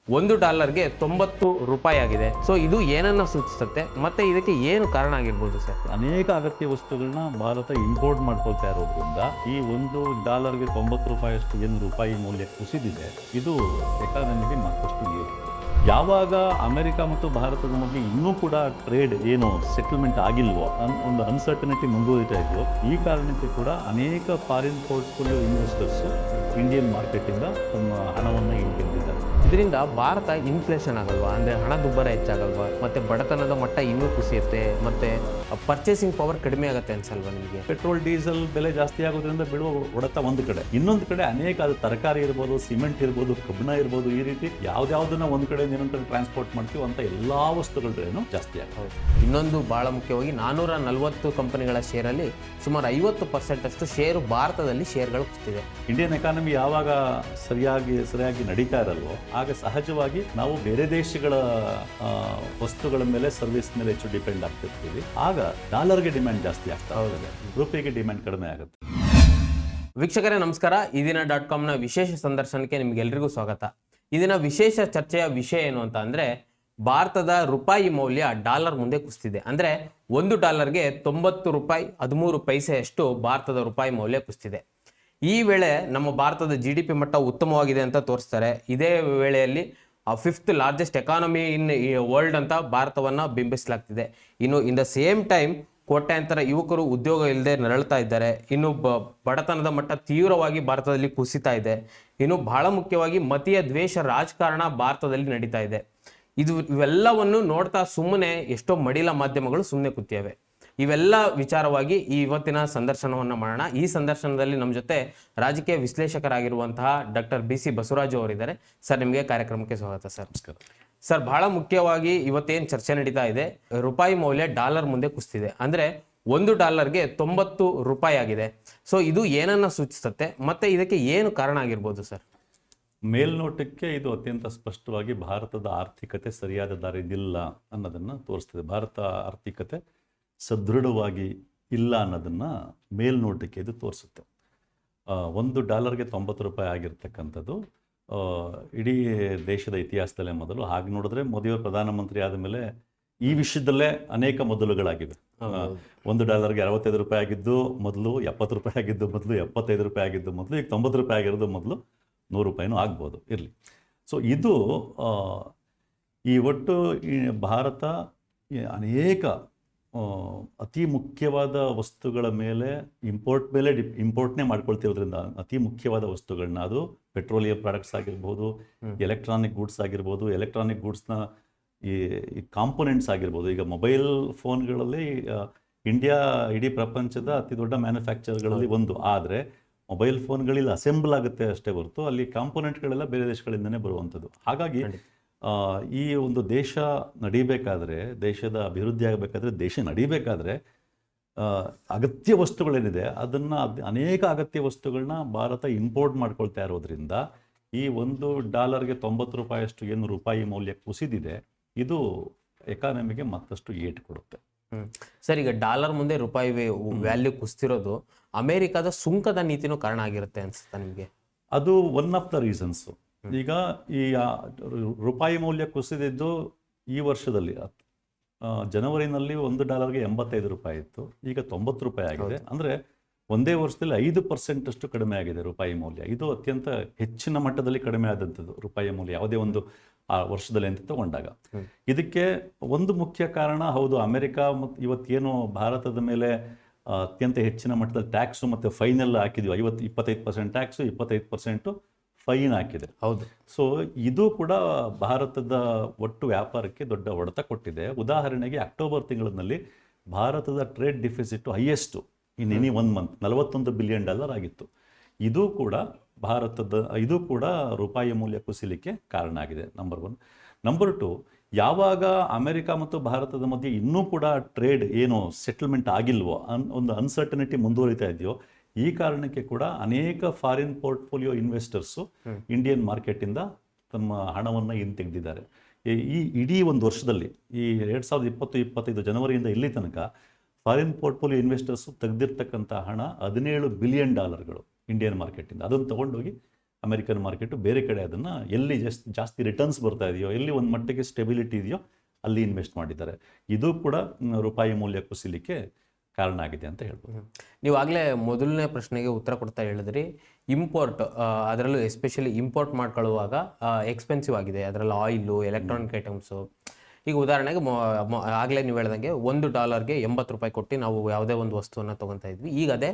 ಒಂದು ಡಾಲರ್ಗೆ 90 ರೂಪಾಯಿ ಆಗಿದೆ. ಸೊ ಇದು ಏನನ್ನ ಸೂಚಿಸುತ್ತೆ ಮತ್ತೆ ಇದಕ್ಕೆ ಏನು ಕಾರಣ ಆಗಿರ್ಬೋದು ಸರ್? ಅನೇಕ ಅಗತ್ಯ ವಸ್ತುಗಳನ್ನ ಭಾರತ ಇಂಪೋರ್ಟ್ ಮಾಡ್ಕೊಳ್ತಾ ಇರೋದ್ರಿಂದ ಈ $1ಗೆ 90 ರೂಪಾಯಿಯಷ್ಟು ಏನು ರೂಪಾಯಿ ಮೌಲ್ಯ ಕುಸಿದಿದೆ, ಇದು ಎಕಾನಮಿಗೆ ಮತ್ತಷ್ಟು ಏರಿದೆ. ಯಾವಾಗ ಅಮೆರಿಕ ಮತ್ತು ಭಾರತದ ಮಧ್ಯೆ ಇನ್ನೂ ಕೂಡ ಟ್ರೇಡ್ ಏನು ಸೆಟಲ್ಮೆಂಟ್ ಆಗಿಲ್ವೋ ಒಂದು ಅನ್ಸರ್ಟನಿಟಿ ಮುಂದುವರಿತಾ ಇದೆಯೋ, ಈ ಕಾರಣಕ್ಕೆ ಕೂಡ ಅನೇಕ ಫಾರಿನ್ ಪೋರ್ಟ್ಫೋಲಿಯೋ ಇನ್ವೆಸ್ಟರ್ಸು ಇಂಡಿಯನ್ ಮಾರ್ಕೆಟಿಂದ ತಮ್ಮ ಹಣವನ್ನು ಹಿಂತೆಗೆದಿದ್ದಾರೆ. ಇದರಿಂದ ಭಾರತ ಇನ್ಫ್ಲೇಷನ್ ಆಗಲ್ವಾ, ಅಂದರೆ ಹಣ ದುಬ್ಬರ ಹೆಚ್ಚಾಗಲ್ವಾ, ಮತ್ತೆ ಬಡತನದ ಮಟ್ಟ ಇನ್ನೂ ಕುಸಿಯುತ್ತೆ, ಮತ್ತೆ ಪರ್ಚೇಸಿಂಗ್ ಪವರ್ ಕಡಿಮೆ ಆಗುತ್ತೆ ಅನ್ಸಲ್ವಾ ನಿಮಗೆ? ಪೆಟ್ರೋಲ್ ಡೀಸೆಲ್ ಬೆಲೆ ಜಾಸ್ತಿ ಆಗೋದ್ರಿಂದ ಬೀಳುವ ಹೊಡೆತ ಒಂದು ಕಡೆ, ಇನ್ನೊಂದು ಕಡೆ ಅನೇಕ ಅದು ತರಕಾರಿ ಇರ್ಬೋದು, ಸಿಮೆಂಟ್ ಇರ್ಬೋದು, ಕಬ್ಬಣ ಇರ್ಬೋದು, ಈ ರೀತಿ ಯಾವ್ದಾವುದನ್ನ ಒಂದು ಕಡೆ ಇನ್ನೊಂದು ಕಡೆ ಟ್ರಾನ್ಸ್ಪೋರ್ಟ್ ಮಾಡ್ತೀವಿ ಅಂತ ಎಲ್ಲಾ ವಸ್ತುಗಳೇನು ಜಾಸ್ತಿ ಆಗ್ತದೆ. ಇನ್ನೊಂದು ಬಹಳ ಮುಖ್ಯವಾಗಿ 440 ಕಂಪನಿಗಳ ಶೇರಲ್ಲಿ ಸುಮಾರು 50% ಅಷ್ಟು ಶೇರು ಭಾರತದಲ್ಲಿ ಶೇರ್ಗಳು ಕುಸಿದಿದೆ. ಇಂಡಿಯನ್ ಎಕಾನಮಿ ಯಾವಾಗ ಸರಿಯಾಗಿ ನಡೀತಾ ಇರಲ್ವೋ ಆಗ ಸಹಜವಾಗಿ ನಾವು ಬೇರೆ ದೇಶಗಳ ವಸ್ತುಗಳ ಮೇಲೆ ಸರ್ವಿಸ್ ಮೇಲೆ ಹೆಚ್ಚು ಡಿಪೆಂಡ್ ಆಗ್ತಿರ್ತೀವಿ. ಆಗ ಡಾಲರ್ಗೆ ಡಿಮ್ಯಾಂಡ್ ಜಾಸ್ತಿ ಆಗ್ತಾ ಹೋಗುತ್ತೆ, ರೂಪಾಯಿಗೆ ಡಿಮ್ಯಾಂಡ್ ಕಡಿಮೆ ಆಗುತ್ತೆ. ವೀಕ್ಷಕರೇ ನಮಸ್ಕಾರ. ಈ ದಿನ .comನ ವಿಶೇಷ ಸಂದರ್ಶನಕ್ಕೆ ನಿಮ್ಗೆಲ್ರಿಗೂ ಸ್ವಾಗತ. ಈ ದಿನ ವಿಶೇಷ ಚರ್ಚೆಯ ವಿಷಯ ಏನು ಅಂತ ಅಂದ್ರೆ, ಭಾರತದ ರೂಪಾಯಿ ಮೌಲ್ಯ ಡಾಲರ್ ಮುಂದೆ ಕುಸಿದಿದೆ. ಅಂದ್ರೆ $1ಗೆ 90 ರೂಪಾಯಿ 13 ಪೈಸೆಯಷ್ಟು ಭಾರತದ ರೂಪಾಯಿ ಮೌಲ್ಯ ಕುಸಿದಿದೆ. ಈ ವೇಳೆ ನಮ್ಮ ಭಾರತದ GDP ಮಟ್ಟ ಉತ್ತಮವಾಗಿದೆ ಅಂತ ತೋರಿಸ್ತಾರೆ. ಇದೇ ವೇಳೆಯಲ್ಲಿ 5th largest economy in world ಅಂತ ಭಾರತವನ್ನ ಬಿಂಬಿಸಲಾಗ್ತಿದೆ. ಇನ್ನು ಇನ್ ದ ಸೇಮ್ ಟೈಮ್ ಕೋಟ್ಯಾಂತರ ಯುವಕರು ಉದ್ಯೋಗ ಇಲ್ಲದೆ ನರಳ್ತಾ ಇದ್ದಾರೆ. ಇನ್ನು ಬಡತನದ ಮಟ್ಟ ತೀವ್ರವಾಗಿ ಭಾರತದಲ್ಲಿ ಕುಸಿತಾ ಇದೆ. ಇನ್ನು ಬಹಳ ಮುಖ್ಯವಾಗಿ ಮತೀಯ ದ್ವೇಷ ರಾಜಕಾರಣ ಭಾರತದಲ್ಲಿ ನಡೀತಾ ಇದೆ. ಇವೆಲ್ಲವನ್ನು ನೋಡ್ತಾ ಸುಮ್ಮನೆ ಎಷ್ಟೋ ಮಡಿಲ ಮಾಧ್ಯಮಗಳು ಸುಮ್ಮನೆ ಕೂತಿವೆ. ಇವೆಲ್ಲ ವಿಚಾರವಾಗಿ ಈ ಇವತ್ತಿನ ಸಂದರ್ಶನವನ್ನು ಮಾಡೋಣ. ಈ ಸಂದರ್ಶನದಲ್ಲಿ ನಮ್ಮ ಜೊತೆ ರಾಜಕೀಯ ವಿಶ್ಲೇಷಕರಾಗಿರುವಂತಹ ಡಾಕ್ಟರ್ BC ಬಸವರಾಜು ಅವರಿದ್ದಾರೆ. ಸರ್, ನಿಮಗೆ ಕಾರ್ಯಕ್ರಮಕ್ಕೆ ಸ್ವಾಗತ ಸರ್. ನಮಸ್ಕಾರ ಸರ್. ಬಹಳ ಮುಖ್ಯವಾಗಿ ಇವತ್ತೇನು ಚರ್ಚೆ ನಡೀತಾ ಇದೆ, ರೂಪಾಯಿ ಮೌಲ್ಯ ಡಾಲರ್ ಮುಂದೆ ಕುಸಿದಿದೆ. ಅಂದ್ರೆ $1ಗೆ 90 ರೂಪಾಯಿ ಆಗಿದೆ. ಸೊ ಇದು ಏನನ್ನ ಸೂಚಿಸುತ್ತೆ ಮತ್ತೆ ಇದಕ್ಕೆ ಏನು ಕಾರಣ ಆಗಿರ್ಬೋದು ಸರ್? ಮೇಲ್ನೋಟಕ್ಕೆ ಇದು ಅತ್ಯಂತ ಸ್ಪಷ್ಟವಾಗಿ ಭಾರತದ ಆರ್ಥಿಕತೆ ಸರಿಯಾದ ದಾರಿಯಲ್ಲಿಲ್ಲ ಅನ್ನೋದನ್ನ ತೋರಿಸ್ತದೆ. ಭಾರತ ಆರ್ಥಿಕತೆ ಸದೃಢವಾಗಿ ಇಲ್ಲ ಅನ್ನೋದನ್ನ ಮೇಲ್ನೋಟಕ್ಕೆ ಇದು ತೋರಿಸುತ್ತೆ. $1ಗೆ 90 ರೂಪಾಯಿ ಆಗಿರ್ತಕ್ಕಂಥದ್ದು ಇಡೀ ದೇಶದ ಇತಿಹಾಸದಲ್ಲೇ ಮೊದಲು. ಹಾಗೆ ನೋಡಿದ್ರೆ ಮೋದಿಯವರು ಪ್ರಧಾನಮಂತ್ರಿ ಆದ ಮೇಲೆ ಈ ವಿಷಯದಲ್ಲೇ ಅನೇಕ ಮೊದಲುಗಳಾಗಿವೆ. $1ಗೆ 65 ರೂಪಾಯಿ ಆಗಿದ್ದು ಮೊದಲು, 70 ರೂಪಾಯಿ ಆಗಿದ್ದು ಮೊದಲು, 75 ರೂಪಾಯಿ ಆಗಿದ್ದು ಮೊದಲು, ಈಗ 90 ರೂಪಾಯಿ ಆಗಿರೋದು ಮೊದಲು, 100 ರೂಪಾಯಿನೂ ಆಗ್ಬೋದು, ಇರಲಿ. ಸೊ ಇದು ಈ ಒಟ್ಟು ಭಾರತ ಅನೇಕ ಅತಿ ಮುಖ್ಯವಾದ ವಸ್ತುಗಳ ಮೇಲೆ ಇಂಪೋರ್ಟ್ನೇ ಮಾಡ್ಕೊಳ್ತಿರೋದ್ರಿಂದ ಅತಿ ಮುಖ್ಯವಾದ ವಸ್ತುಗಳನ್ನ, ಅದು ಪೆಟ್ರೋಲಿಯಂ ಪ್ರಾಡಕ್ಟ್ಸ್ ಆಗಿರ್ಬೋದು, ಎಲೆಕ್ಟ್ರಾನಿಕ್ ಗೂಡ್ಸ್ ಆಗಿರ್ಬೋದು, ಎಲೆಕ್ಟ್ರಾನಿಕ್ ಗೂಡ್ಸ್ನ ಈ ಕಾಂಪೊನೆಂಟ್ಸ್ ಆಗಿರ್ಬೋದು. ಈಗ ಮೊಬೈಲ್ ಫೋನ್ಗಳಲ್ಲಿ ಇಂಡಿಯಾ ಇಡೀ ಪ್ರಪಂಚದ ಅತಿ ದೊಡ್ಡ ಮ್ಯಾನುಫ್ಯಾಕ್ಚರ್ಗಳಲ್ಲಿ ಒಂದು. ಆದರೆ ಮೊಬೈಲ್ ಫೋನ್ಗಳಲ್ಲಿ ಅಸೆಂಬಲ್ ಆಗುತ್ತೆ ಅಷ್ಟೇ ಹೊರತು ಅಲ್ಲಿ ಕಾಂಪೊನೆಂಟ್ಗಳೆಲ್ಲ ಬೇರೆ ದೇಶಗಳಿಂದನೇ ಬರುವಂಥದ್ದು. ಹಾಗಾಗಿ ಈ ಒಂದು ದೇಶ ನಡಿಬೇಕಾದ್ರೆ, ದೇಶದ ಅಭಿವೃದ್ಧಿ ಆಗಬೇಕಾದ್ರೆ, ದೇಶ ನಡಿಬೇಕಾದ್ರೆ ಅಗತ್ಯ ವಸ್ತುಗಳೇನಿದೆ ಅದನ್ನು ಅನೇಕ ಅಗತ್ಯ ವಸ್ತುಗಳನ್ನ ಭಾರತ ಇಂಪೋರ್ಟ್ ಮಾಡ್ಕೊಳ್ತಾ ಇರೋದ್ರಿಂದ ಈ $1ಗೆ 90 ರೂಪಾಯಿಯಷ್ಟು ಏನು ರೂಪಾಯಿ ಮೌಲ್ಯ ಕುಸಿದಿದೆ, ಇದು ಎಕಾನಮಿಗೆ ಮತ್ತಷ್ಟು ಏಟು ಕೊಡುತ್ತೆ. ಸರ್, ಈಗ ಡಾಲರ್ ಮುಂದೆ ರೂಪಾಯಿ ವ್ಯಾಲ್ಯೂ ಕುಸಿತಿರೋದು ಅಮೆರಿಕದ ಸುಂಕದ ನೀತಿನೂ ಕಾರಣ ಆಗಿರುತ್ತೆ ಅನ್ಸುತ್ತಾ ನಿಮಗೆ? ಅದು ಒನ್ ಆಫ್ ದ ರೀಸನ್ಸು. ಈಗ ಈ ರೂಪಾಯಿ ಮೌಲ್ಯ ಕುಸಿದಿದ್ದು ಈ ವರ್ಷದಲ್ಲಿ ಜನವರಿನಲ್ಲಿ $1ಗೆ 85 ರೂಪಾಯಿ ಇತ್ತು, ಈಗ 90 ರೂಪಾಯಿ ಆಗಿದೆ. ಅಂದರೆ ಒಂದೇ ವರ್ಷದಲ್ಲಿ 5% ಅಷ್ಟು ಕಡಿಮೆ ಆಗಿದೆ ರೂಪಾಯಿ ಮೌಲ್ಯ. ಇದು ಅತ್ಯಂತ ಹೆಚ್ಚಿನ ಮಟ್ಟದಲ್ಲಿ ಕಡಿಮೆ ಆದಂಥದ್ದು ರೂಪಾಯಿ ಮೌಲ್ಯ ಯಾವುದೇ ಒಂದು ವರ್ಷದಲ್ಲಿ ಅಂತ ತಗೊಂಡಾಗ. ಇದಕ್ಕೆ ಒಂದು ಮುಖ್ಯ ಕಾರಣ, ಹೌದು, ಅಮೆರಿಕ ಮತ್ತು ಇವತ್ತೇನು ಭಾರತದ ಮೇಲೆ ಅತ್ಯಂತ ಹೆಚ್ಚಿನ ಮಟ್ಟದಲ್ಲಿ ಟ್ಯಾಕ್ಸು ಮತ್ತು ಫೈನೆಲ್ಲ ಹಾಕಿದ್ವಿ. 25% ಟ್ಯಾಕ್ಸು, 25% ಫೈನ್ ಹಾಕಿದೆ. ಹೌದು. ಸೊ ಇದು ಕೂಡ ಭಾರತದ ಒಟ್ಟು ವ್ಯಾಪಾರಕ್ಕೆ ದೊಡ್ಡ ಹೊಡೆತ ಕೊಟ್ಟಿದೆ. ಉದಾಹರಣೆಗೆ ಅಕ್ಟೋಬರ್ ತಿಂಗಳಿನಲ್ಲಿ ಭಾರತದ trade deficit highest in any 1 month, $41 billion ಆಗಿತ್ತು. ಇದು ಕೂಡ ರೂಪಾಯಿ ಮೌಲ್ಯ ಕುಸಿಲಿಕ್ಕೆ ಕಾರಣ ಆಗಿದೆ. ನಂಬರ್ 1. ನಂಬರ್ 2, ಯಾವಾಗ ಅಮೆರಿಕ ಮತ್ತು ಭಾರತದ ಮಧ್ಯೆ ಇನ್ನೂ ಕೂಡ ಟ್ರೇಡ್ ಏನು ಸೆಟಲ್ಮೆಂಟ್ ಆಗಿಲ್ವೋ ಒಂದು ಅನ್ಸರ್ಟನಿಟಿ ಮುಂದುವರಿತಾ ಇದೆಯೋ, ಈ ಕಾರಣಕ್ಕೆ ಕೂಡ ಅನೇಕ ಫಾರಿನ್ ಪೋರ್ಟ್ಫೋಲಿಯೋ ಇನ್ವೆಸ್ಟರ್ಸು ಇಂಡಿಯನ್ ಮಾರ್ಕೆಟಿಂದ ತಮ್ಮ ಹಣವನ್ನು ಹಿಂತೆಗೆದಿದ್ದಾರೆ. ಈ ಇಡೀ ಒಂದು ವರ್ಷದಲ್ಲಿ, ಈ 2020-25 ಜನವರಿಯಿಂದ ಇಲ್ಲಿ ತನಕ ಫಾರಿನ್ ಪೋರ್ಟ್ಫೋಲಿಯೋ ಇನ್ವೆಸ್ಟರ್ಸು ತೆಗೆದಿರ್ತಕ್ಕಂಥ ಹಣ $17 ಬಿಲಿಯನ್ ಇಂಡಿಯನ್ ಮಾರ್ಕೆಟಿಂದ. ಅದನ್ನು ತೊಗೊಂಡೋಗಿ ಅಮೆರಿಕನ್ ಮಾರ್ಕೆಟು, ಬೇರೆ ಕಡೆ ಅದನ್ನು ಎಲ್ಲಿ ಜಾಸ್ತಿ ರಿಟರ್ನ್ಸ್ ಬರ್ತಾ ಇದೆಯೋ, ಎಲ್ಲಿ ಒಂದು ಮಟ್ಟಿಗೆ ಸ್ಟೆಬಿಲಿಟಿ ಇದೆಯೋ ಅಲ್ಲಿ ಇನ್ವೆಸ್ಟ್ ಮಾಡಿದ್ದಾರೆ. ಇದು ಕೂಡ ರೂಪಾಯಿ ಮೌಲ್ಯ ಕುಸಿಲಿಕ್ಕೆ ಕಾರಣ ಆಗಿದೆ ಅಂತ ಹೇಳ್ಬೋದು. ನೀವು ಆಗಲೇ ಮೊದಲನೇ ಪ್ರಶ್ನೆಗೆ ಉತ್ತರ ಕೊಡ್ತಾ ಹೇಳಿದ್ರಿ, ಇಂಪೋರ್ಟ್ ಅದರಲ್ಲೂ ಎಸ್ಪೆಷಲಿ ಇಂಪೋರ್ಟ್ ಮಾಡ್ಕೊಳ್ಳುವಾಗ ಎಕ್ಸ್ಪೆನ್ಸಿವ್ ಆಗಿದೆ, ಅದರಲ್ಲಿ ಆಯಿಲು, ಎಲೆಕ್ಟ್ರಾನಿಕ್ ಐಟಮ್ಸು. ಈಗ ಉದಾಹರಣೆಗೆ ಆಗಲೇ ನೀವು ಹೇಳ್ದಂಗೆ $1ಗೆ 80 ರೂಪಾಯಿ ಕೊಟ್ಟು ನಾವು ಯಾವುದೇ ಒಂದು ವಸ್ತುವನ್ನು ತೊಗೊತಾ ಇದ್ವಿ. ಈಗ ಅದೇ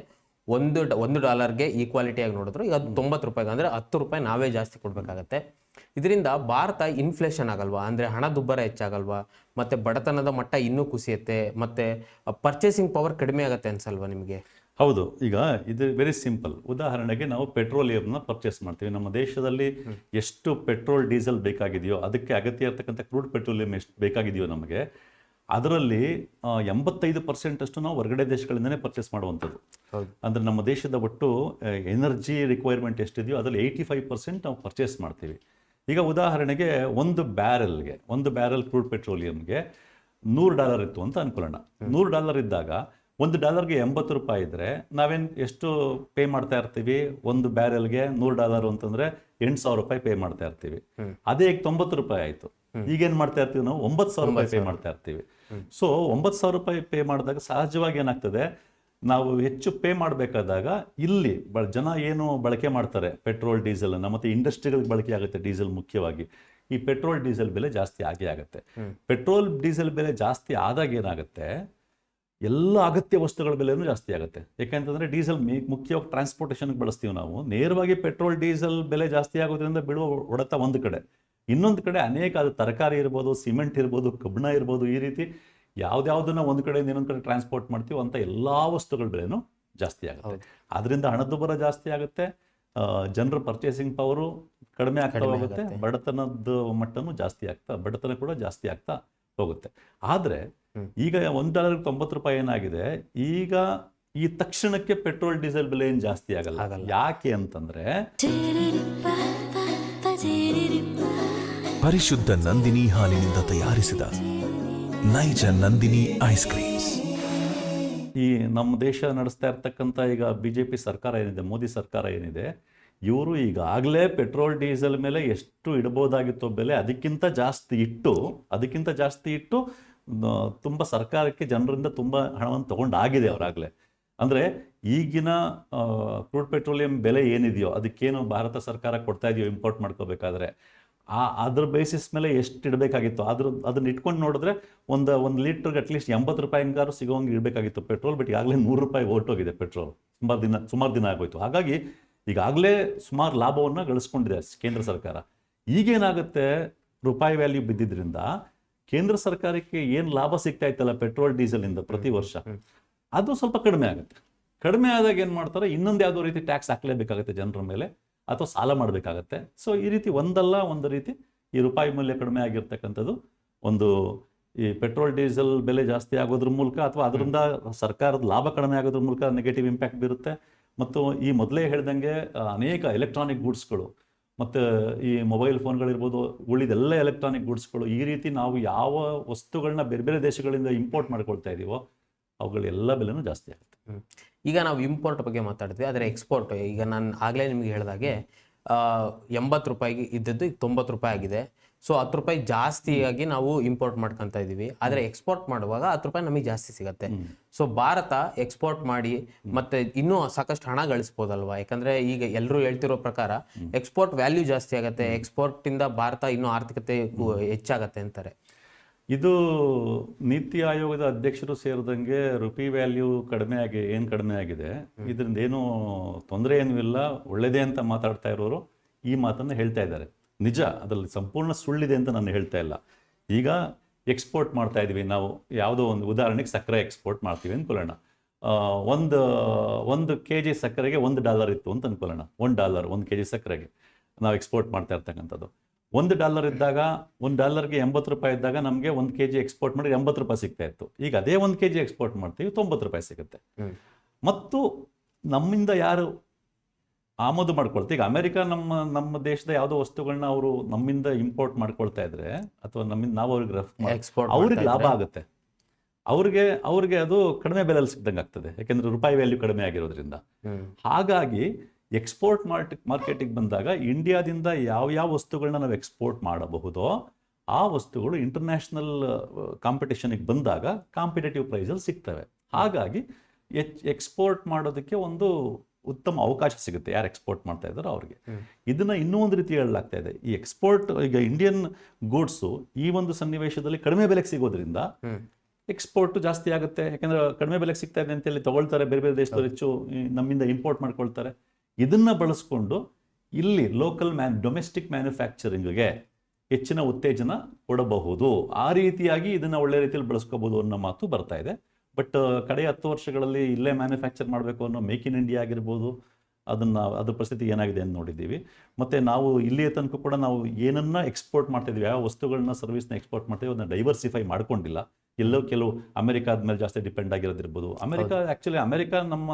$1 ಈಕ್ವಾಲಿಟಿಯಾಗಿ ನೋಡಿದ್ರು ಈಗ ಅದು 90 ರೂಪಾಯಿಗೆ, ಅಂದರೆ 10 ರೂಪಾಯಿ ನಾವೇ ಜಾಸ್ತಿ ಕೊಡಬೇಕಾಗತ್ತೆ. ಇದರಿಂದ ಭಾರತ ಇನ್ಫ್ಲೇಷನ್ ಆಗಲ್ವಾ, ಅಂದರೆ ಹಣದುಬ್ಬರ ಹೆಚ್ಚಾಗಲ್ವಾ, ಮತ್ತು ಬಡತನದ ಮಟ್ಟ ಇನ್ನೂ ಕುಸಿಯುತ್ತೆ, ಮತ್ತು ಪರ್ಚೇಸಿಂಗ್ ಪವರ್ ಕಡಿಮೆ ಆಗುತ್ತೆ ಅನ್ಸಲ್ವಾ ನಿಮಗೆ? ಹೌದು. ಈಗ ಇದು ವೆರಿ ಸಿಂಪಲ್. ಉದಾಹರಣೆಗೆ ನಾವು ಪೆಟ್ರೋಲಿಯಂನ ಪರ್ಚೇಸ್ ಮಾಡ್ತೀವಿ. ನಮ್ಮ ದೇಶದಲ್ಲಿ ಎಷ್ಟು ಪೆಟ್ರೋಲ್ ಡೀಸೆಲ್ ಬೇಕಾಗಿದೆಯೋ, ಅದಕ್ಕೆ ಅಗತ್ಯ ಇರತಕ್ಕಂಥ ಕ್ರೂಡ್ ಪೆಟ್ರೋಲಿಯಂ ಎಷ್ಟು ಬೇಕಾಗಿದೆಯೋ ನಮಗೆ, ಅದರಲ್ಲಿ 85% ಅಷ್ಟು ನಾವು ಹೊರಗಡೆ ದೇಶಗಳಿಂದನೇ ಪರ್ಚೇಸ್ ಮಾಡುವಂಥದ್ದು. ಅಂದರೆ ನಮ್ಮ ದೇಶದ ಒಟ್ಟು ಎನರ್ಜಿ ರಿಕ್ವೈರ್ಮೆಂಟ್ ಎಷ್ಟಿದೆಯೋ ಅದರಲ್ಲಿ 85% ನಾವು ಪರ್ಚೇಸ್ ಮಾಡ್ತೀವಿ. ಈಗ ಉದಾಹರಣೆಗೆ ಒಂದು ಬ್ಯಾರೆಲ್ ಕ್ರೂಡ್ ಪೆಟ್ರೋಲಿಯಂಗೆ $100 ಇತ್ತು ಅಂತ ಅನ್ಕೊಳ್ಳೋಣ. $100 ಇದ್ದಾಗ $1ಗೆ 80 ರೂಪಾಯಿ ಇದ್ದರೆ ನಾವೇನು ಎಷ್ಟು ಪೇ ಮಾಡ್ತಾ ಇರ್ತೀವಿ? ಒಂದು ಬ್ಯಾರೆಲ್ಗೆ $100 ಅಂತಂದರೆ 8,000 ರೂಪಾಯಿ ಪೇ ಮಾಡ್ತಾ ಇರ್ತೀವಿ. ಅದೇ ಈಗ 90 ರೂಪಾಯಿ ಆಯಿತು. ಈಗೇನು ಮಾಡ್ತಾ ಇರ್ತೀವಿ ನಾವು? 9,000 ರೂಪಾಯಿ ಪೇ ಮಾಡ್ತಾ ಇರ್ತೀವಿ. ಸೊ 9,000 ರೂಪಾಯಿ ಪೇ ಮಾಡಿದಾಗ ಸಹಜವಾಗಿ ಏನಾಗ್ತದೆ, ನಾವು ಹೆಚ್ಚು ಪೇ ಮಾಡಬೇಕಾದಾಗ ಇಲ್ಲಿ ಜನ ಏನು ಬಳಕೆ ಮಾಡ್ತಾರೆ ಪೆಟ್ರೋಲ್ ಡೀಸೆಲನ್ನು, ಮತ್ತು ಇಂಡಸ್ಟ್ರಿಗಳಿಗೆ ಬಳಕೆ ಆಗುತ್ತೆ ಡೀಸೆಲ್ ಮುಖ್ಯವಾಗಿ. ಈ ಪೆಟ್ರೋಲ್ ಡೀಸೆಲ್ ಬೆಲೆ ಜಾಸ್ತಿ ಆಗುತ್ತೆ. ಪೆಟ್ರೋಲ್ ಡೀಸೆಲ್ ಬೆಲೆ ಜಾಸ್ತಿ ಆದಾಗ ಏನಾಗುತ್ತೆ, ಎಲ್ಲ ಅಗತ್ಯ ವಸ್ತುಗಳ ಬೆಲೆನೂ ಜಾಸ್ತಿ ಆಗುತ್ತೆ. ಯಾಕೆಂತಂದರೆ ಡೀಸೆಲ್ ಮುಖ್ಯವಾಗಿ ಟ್ರಾನ್ಸ್ಪೋರ್ಟೇಷನ್ಗೆ ಬಳಸ್ತೀವಿ ನಾವು. ನೇರವಾಗಿ ಪೆಟ್ರೋಲ್ ಡೀಸೆಲ್ ಬೆಲೆ ಜಾಸ್ತಿ ಆಗೋದ್ರಿಂದ ಬಿಡುವ ಹೊಡೆತ ಒಂದು ಕಡೆ, ಇನ್ನೊಂದು ಕಡೆ ಅನೇಕ ಅದು ತರಕಾರಿ ಇರ್ಬೋದು, ಸಿಮೆಂಟ್ ಇರ್ಬೋದು, ಕಬ್ಬಣ ಇರ್ಬೋದು, ಈ ರೀತಿ ಯಾವುದ್ಯಾವುದನ್ನ ಒಂದು ಕಡೆಯಿಂದ ಇನ್ನೊಂದು ಕಡೆ ಟ್ರಾನ್ಸ್ಪೋರ್ಟ್ ಮಾಡ್ತೀವೋ ಅಂತ ಎಲ್ಲ ವಸ್ತುಗಳ ಬೆಲೆನೂ ಜಾಸ್ತಿ ಆಗುತ್ತೆ. ಅದರಿಂದ ಹಣದುಬ್ಬರ ಜಾಸ್ತಿ ಆಗುತ್ತೆ, ಜನರ ಪರ್ಚೇಸಿಂಗ್ ಪವರು ಕಡಿಮೆ ಆಗ್ತಾ ಹೋಗುತ್ತೆ, ಬಡತನದ ಮಟ್ಟನೂ ಬಡತನ ಕೂಡ ಜಾಸ್ತಿ ಆಗ್ತಾ ಹೋಗುತ್ತೆ. ಆದರೆ ಈಗ $1 90 ರೂಪಾಯಿ ಏನಾಗಿದೆ, ಈಗ ಈ ತಕ್ಷಣಕ್ಕೆ ಪೆಟ್ರೋಲ್ ಡೀಸೆಲ್ ಬೆಲೆ ಏನು ಜಾಸ್ತಿ ಆಗಲ್ಲ. ಯಾಕೆ ಅಂತಂದ್ರೆ ಪರಿಶುದ್ಧ ನಂದಿನಿ ಹಾಲಿನಿಂದ ತಯಾರಿಸಿದ ನೈಜ ನಂದಿನಿ ಐಸ್ ಕ್ರೀಮ್ಸ್. ಈ ನಮ್ಮ ದೇಶ ನಡೆಸ್ತಾ ಇರ್ತಕ್ಕಂಥ ಈಗ BJP ಸರ್ಕಾರ ಏನಿದೆ, ಮೋದಿ ಸರ್ಕಾರ ಏನಿದೆ, ಇವರು ಈಗಾಗಲೇ ಪೆಟ್ರೋಲ್ ಡೀಸೆಲ್ ಮೇಲೆ ಎಷ್ಟು ಇಡಬಹುದಾಗಿತ್ತೋ ಬೆಲೆ ಅದಕ್ಕಿಂತ ಜಾಸ್ತಿ ಇಟ್ಟು ತುಂಬ ಸರ್ಕಾರಕ್ಕೆ ಜನರಿಂದ ತುಂಬ ಹಣವನ್ನು ತಗೊಂಡಾಗಿದೆ ಅವರಾಗಲೇ. ಅಂದರೆ ಈಗಿನ ಕ್ರೂಡ್ ಪೆಟ್ರೋಲಿಯಂ ಬೆಲೆ ಏನಿದೆಯೋ ಅದಕ್ಕೇನು ಭಾರತ ಸರ್ಕಾರ ಕೊಡ್ತಾ ಇದೆಯೋ ಇಂಪೋರ್ಟ್ ಮಾಡ್ಕೋಬೇಕಾದ್ರೆ ಅದ್ರ ಬೇಸಿಸ್ ಮೇಲೆ ಎಷ್ಟು ಇಡಬೇಕಾಗಿತ್ತು, ಅದನ್ನ ಇಟ್ಕೊಂಡು ನೋಡಿದ್ರೆ ಒಂದು ಲೀಟ್ರಿಗೆ ಅಟ್ಲೀಸ್ಟ್ 80 ರೂಪಾಯಿ ಹಂಗಾರು ಸಿಗೋಂಗೆ ಇಡಬೇಕಾಗಿತ್ತು ಪೆಟ್ರೋಲ್. ಬಟ್ ಈಗಾಗಲೇ 100 ರೂಪಾಯಿ ಹೊರಟೋಗಿದೆ ಪೆಟ್ರೋಲ್, ಸುಮಾರು ದಿನ ಆಗೋಯ್ತು. ಹಾಗಾಗಿ ಈಗಾಗಲೇ ಸುಮಾರು ಲಾಭವನ್ನು ಗಳಿಸ್ಕೊಂಡಿದೆ ಕೇಂದ್ರ ಸರ್ಕಾರ. ಈಗೇನಾಗುತ್ತೆ, ರೂಪಾಯಿ ವ್ಯಾಲ್ಯೂ ಬಿದ್ದಿದ್ರಿಂದ ಕೇಂದ್ರ ಸರ್ಕಾರಕ್ಕೆ ಏನು ಲಾಭ ಸಿಗ್ತಾ ಇತ್ತಲ್ಲ ಪೆಟ್ರೋಲ್ ಡೀಸೆಲಿಂದ ಪ್ರತಿ ವರ್ಷ, ಅದು ಸ್ವಲ್ಪ ಕಡಿಮೆ ಆಗುತ್ತೆ. ಕಡಿಮೆ ಆದಾಗ ಏನು ಮಾಡ್ತಾರೆ, ಇನ್ನೊಂದು ಯಾವುದೋ ರೀತಿ ಟ್ಯಾಕ್ಸ್ ಹಾಕಲೇಬೇಕಾಗುತ್ತೆ ಜನರ ಮೇಲೆ, ಅಥವಾ ಸಾಲ ಮಾಡಬೇಕಾಗತ್ತೆ. ಸೊ ಈ ರೀತಿ ಒಂದಲ್ಲ ಒಂದು ರೀತಿ ಈ ರೂಪಾಯಿ ಮೌಲ್ಯ ಕಡಿಮೆ ಆಗಿರ್ತಕ್ಕಂಥದ್ದು ಒಂದು ಈ ಪೆಟ್ರೋಲ್ ಡೀಸೆಲ್ ಬೆಲೆ ಜಾಸ್ತಿ ಆಗೋದ್ರ ಮೂಲಕ, ಅಥವಾ ಅದರಿಂದ ಸರ್ಕಾರದ ಲಾಭ ಕಡಿಮೆ ಆಗೋದ್ರ ಮೂಲಕ ನೆಗೆಟಿವ್ ಇಂಪ್ಯಾಕ್ಟ್ ಬೀರುತ್ತೆ. ಮತ್ತು ಈ ಮೊದಲೇ ಹೇಳ್ದಂಗೆ ಅನೇಕ ಎಲೆಕ್ಟ್ರಾನಿಕ್ ಗೂಡ್ಸ್ಗಳು ಮತ್ತು ಈ ಮೊಬೈಲ್ ಫೋನ್ಗಳಿರ್ಬೋದು, ಉಳಿದೆಲ್ಲ ಎಲೆಕ್ಟ್ರಾನಿಕ್ ಗೂಡ್ಸ್ಗಳು, ಈ ರೀತಿ ನಾವು ಯಾವ ವಸ್ತುಗಳನ್ನ ಬೇರೆ ಬೇರೆ ದೇಶಗಳಿಂದ ಇಂಪೋರ್ಟ್ ಮಾಡ್ಕೊಳ್ತಾ ಇದೀವೋ ಅವುಗಳೆಲ್ಲ ಬೆಲೆನೂ ಜಾಸ್ತಿ ಆಗುತ್ತೆ. ಈಗ ನಾವು ಇಂಪೋರ್ಟ್ ಬಗ್ಗೆ ಮಾತಾಡಿದ್ವಿ, ಆದರೆ ಎಕ್ಸ್ಪೋರ್ಟ್ ಈಗ ನಾನು ಆಗಲೇ ನಿಮಗೆ ಹೇಳಿದಾಗೆ 80 ರೂಪಾಯಿಗೆ ಇದ್ದದ್ದು ಈಗ 90 ರೂಪಾಯಿ ಆಗಿದೆ. ಸೊ 10 ರೂಪಾಯಿ ಜಾಸ್ತಿಯಾಗಿ ನಾವು ಇಂಪೋರ್ಟ್ ಮಾಡ್ಕೊತಾ ಇದೀವಿ. ಆದರೆ ಎಕ್ಸ್ಪೋರ್ಟ್ ಮಾಡುವಾಗ 10 ರೂಪಾಯಿ ನಮಗೆ ಜಾಸ್ತಿ ಸಿಗುತ್ತೆ. ಸೊ ಭಾರತ ಎಕ್ಸ್ಪೋರ್ಟ್ ಮಾಡಿ ಮತ್ತೆ ಇನ್ನೂ ಸಾಕಷ್ಟು ಹಣ ಗಳಿಸ್ಬೋದಲ್ವಾ? ಯಾಕಂದ್ರೆ ಈಗ ಎಲ್ಲರೂ ಹೇಳ್ತಿರೋ ಪ್ರಕಾರ ಎಕ್ಸ್ಪೋರ್ಟ್ ವ್ಯಾಲ್ಯೂ ಜಾಸ್ತಿ ಆಗುತ್ತೆ, ಎಕ್ಸ್ಪೋರ್ಟ್ ಇಂದ ಭಾರತ ಇನ್ನೂ ಆರ್ಥಿಕತೆ ಹೆಚ್ಚಾಗತ್ತೆ ಅಂತಾರೆ. ಇದು ನೀತಿ ಆಯೋಗದ ಅಧ್ಯಕ್ಷರು ಸೇರಿದಂಗೆ ರುಪಿ ವ್ಯಾಲ್ಯೂ ಕಡಿಮೆ ಆಗಿದೆ, ಇದರಿಂದ ಏನೂ ತೊಂದರೆ ಏನೂ ಇಲ್ಲ, ಒಳ್ಳೆಯದೇ ಅಂತ ಮಾತಾಡ್ತಾ ಇರೋರು ಈ ಮಾತನ್ನು ಹೇಳ್ತಾ ಇದ್ದಾರೆ. ನಿಜ, ಅದರಲ್ಲಿ ಸಂಪೂರ್ಣ ಸುಳ್ಳಿದೆ ಅಂತ ನಾನು ಹೇಳ್ತಾ ಇಲ್ಲ. ಈಗ ಎಕ್ಸ್ಪೋರ್ಟ್ ಮಾಡ್ತಾ ಇದ್ವಿ ನಾವು, ಯಾವುದೋ ಒಂದು ಉದಾಹರಣೆಗೆ ಸಕ್ಕರೆ ಎಕ್ಸ್ಪೋರ್ಟ್ ಮಾಡ್ತೀವಿ ಅಂದ್ಕೊಳ್ಳೋಣ. ಒಂದು kg ಸಕ್ಕರೆಗೆ $1 ಇತ್ತು ಅಂತ ಅಂದ್ಕೊಳ್ಳೋಣ. $1 kg ಸಕ್ಕರೆಗೆ ನಾವು ಎಕ್ಸ್ಪೋರ್ಟ್ ಮಾಡ್ತಾ ಇರ್ತಕ್ಕಂಥದ್ದು. $1 ಇದ್ದಾಗ, $1ಗೆ 80 ರೂಪಾಯಿ ಇದ್ದಾಗ ನಮಗೆ 1 kg ಎಕ್ಸ್ಪೋರ್ಟ್ ಮಾಡಿ 80 ರೂಪಾಯಿ ಸಿಗ್ತಾ ಇತ್ತು. ಈಗ ಅದೇ 1 kg ಎಕ್ಸ್ಪೋರ್ಟ್ ಮಾಡ್ತೀವಿ, 90 ರೂಪಾಯಿ ಸಿಗುತ್ತೆ. ಮತ್ತು ನಮ್ಮಿಂದ ಯಾರು ಆಮದು ಮಾಡ್ಕೊಳ್ತಾರೆ, ಈಗ ಅಮೆರಿಕ ನಮ್ಮ ದೇಶದ ಯಾವುದೋ ವಸ್ತುಗಳನ್ನ ಅವರು ನಮ್ಮಿಂದ ಇಂಪೋರ್ಟ್ ಮಾಡ್ಕೊಳ್ತಾ ಇದ್ರೆ, ಅಥವಾ ನಮ್ಮಿಂದ ನಾವು ಅವ್ರಿಗೆ ಅವ್ರಿಗೆ ಲಾಭ ಆಗುತ್ತೆ, ಅವ್ರಿಗೆ ಅದು ಕಡಿಮೆ ಬೆಲೆಯಲ್ಲಿ ಸಿಗ್ದಂಗೆ ಆಗ್ತದೆ, ಯಾಕೆಂದ್ರೆ ರೂಪಾಯಿ ವ್ಯಾಲ್ಯೂ ಕಡಿಮೆ ಆಗಿರೋದ್ರಿಂದ. ಹಾಗಾಗಿ ಎಕ್ಸ್ಪೋರ್ಟ್ ಮಾರ್ಕೆಟಿಗೆ ಬಂದಾಗ ಇಂಡಿಯಾದಿಂದ ಯಾವ ವಸ್ತುಗಳನ್ನ ನಾವು ಎಕ್ಸ್ಪೋರ್ಟ್ ಮಾಡಬಹುದೋ ಆ ವಸ್ತುಗಳು ಇಂಟರ್ನ್ಯಾಷನಲ್ ಕಾಂಪಿಟೇಷನ್ಗೆ ಬಂದಾಗ ಕಾಂಪಿಟೇಟಿವ್ ಪ್ರೈಸಲ್ಲಿ ಸಿಗ್ತವೆ. ಹಾಗಾಗಿ ಎಕ್ಸ್ಪೋರ್ಟ್ ಮಾಡೋದಕ್ಕೆ ಒಂದು ಉತ್ತಮ ಅವಕಾಶ ಸಿಗುತ್ತೆ ಯಾರು ಎಕ್ಸ್ಪೋರ್ಟ್ ಮಾಡ್ತಾ ಇದ್ದಾರೋ ಅವ್ರಿಗೆ. ಇದನ್ನ ಇನ್ನೂ ಒಂದು ರೀತಿ ಹೇಳಲಾಗ್ತಾ ಇದೆ. ಈ ಎಕ್ಸ್ಪೋರ್ಟ್ ಈಗ ಇಂಡಿಯನ್ ಗೂಡ್ಸು ಈ ಒಂದು ಸನ್ನಿವೇಶದಲ್ಲಿ ಕಡಿಮೆ ಬೆಲೆಗೆ ಸಿಗೋದ್ರಿಂದ ಎಕ್ಸ್ಪೋರ್ಟ್ ಜಾಸ್ತಿ ಆಗುತ್ತೆ. ಯಾಕಂದ್ರೆ ಕಡಿಮೆ ಬೆಲೆಗೆ ಸಿಗ್ತಾ ಇದೆ ಅಂತೇಳಿ ತಗೊಳ್ತಾರೆ, ಬೇರೆ ಬೇರೆ ದೇಶದವರು ಹೆಚ್ಚು ನಮ್ಮಿಂದ ಇಂಪೋರ್ಟ್ ಮಾಡ್ಕೊಳ್ತಾರೆ. ಇದನ್ನ ಬಳಸ್ಕೊಂಡು ಇಲ್ಲಿ ಲೋಕಲ್ ಡೊಮೆಸ್ಟಿಕ್ ಮ್ಯಾನುಫ್ಯಾಕ್ಚರಿಂಗ್ಗೆ ಹೆಚ್ಚಿನ ಉತ್ತೇಜನ ಕೊಡಬಹುದು. ಆ ರೀತಿಯಾಗಿ ಇದನ್ನ ಒಳ್ಳೆ ರೀತಿಯಲ್ಲಿ ಬಳಸ್ಕೋಬಹುದು ಅನ್ನೋ ಮಾತು ಬರ್ತಾ ಇದೆ. ಬಟ್ ಕಡೆಯ 10 ವರ್ಷಗಳಲ್ಲಿ ಇಲ್ಲೇ ಮ್ಯಾನುಫ್ಯಾಕ್ಚರ್ ಮಾಡಬೇಕು ಅನ್ನೋ ಮೇಕ್ ಇನ್ ಇಂಡಿಯಾ ಆಗಿರ್ಬೋದು, ಅದ್ರ ಪರಿಸ್ಥಿತಿ ಏನಾಗಿದೆ ಅಂತ ನೋಡಿದ್ದೀವಿ. ಮತ್ತು ನಾವು ಇಲ್ಲಿಯ ತನಕ ಕೂಡ ನಾವು ಏನನ್ನ ಎಕ್ಸ್ಪೋರ್ಟ್ ಮಾಡ್ತಾ ಇದೀವಿ, ಯಾವ ವಸ್ತುಗಳನ್ನ ಸರ್ವಿಸ್ನ ಎಕ್ಸ್ಪೋರ್ಟ್ ಮಾಡ್ತೀವಿ ಅದನ್ನ ಡೈವರ್ಸಿಫೈ ಮಾಡ್ಕೊಂಡಿಲ್ಲ. ಎಲ್ಲೋ ಕೆಲವು ಅಮೆರಿಕಾದ ಮೇಲೆ ಜಾಸ್ತಿ ಡಿಪೆಂಡ್ ಆಗಿರೋದಿರ್ಬೋದು. ಅಮೆರಿಕ ನಮ್ಮ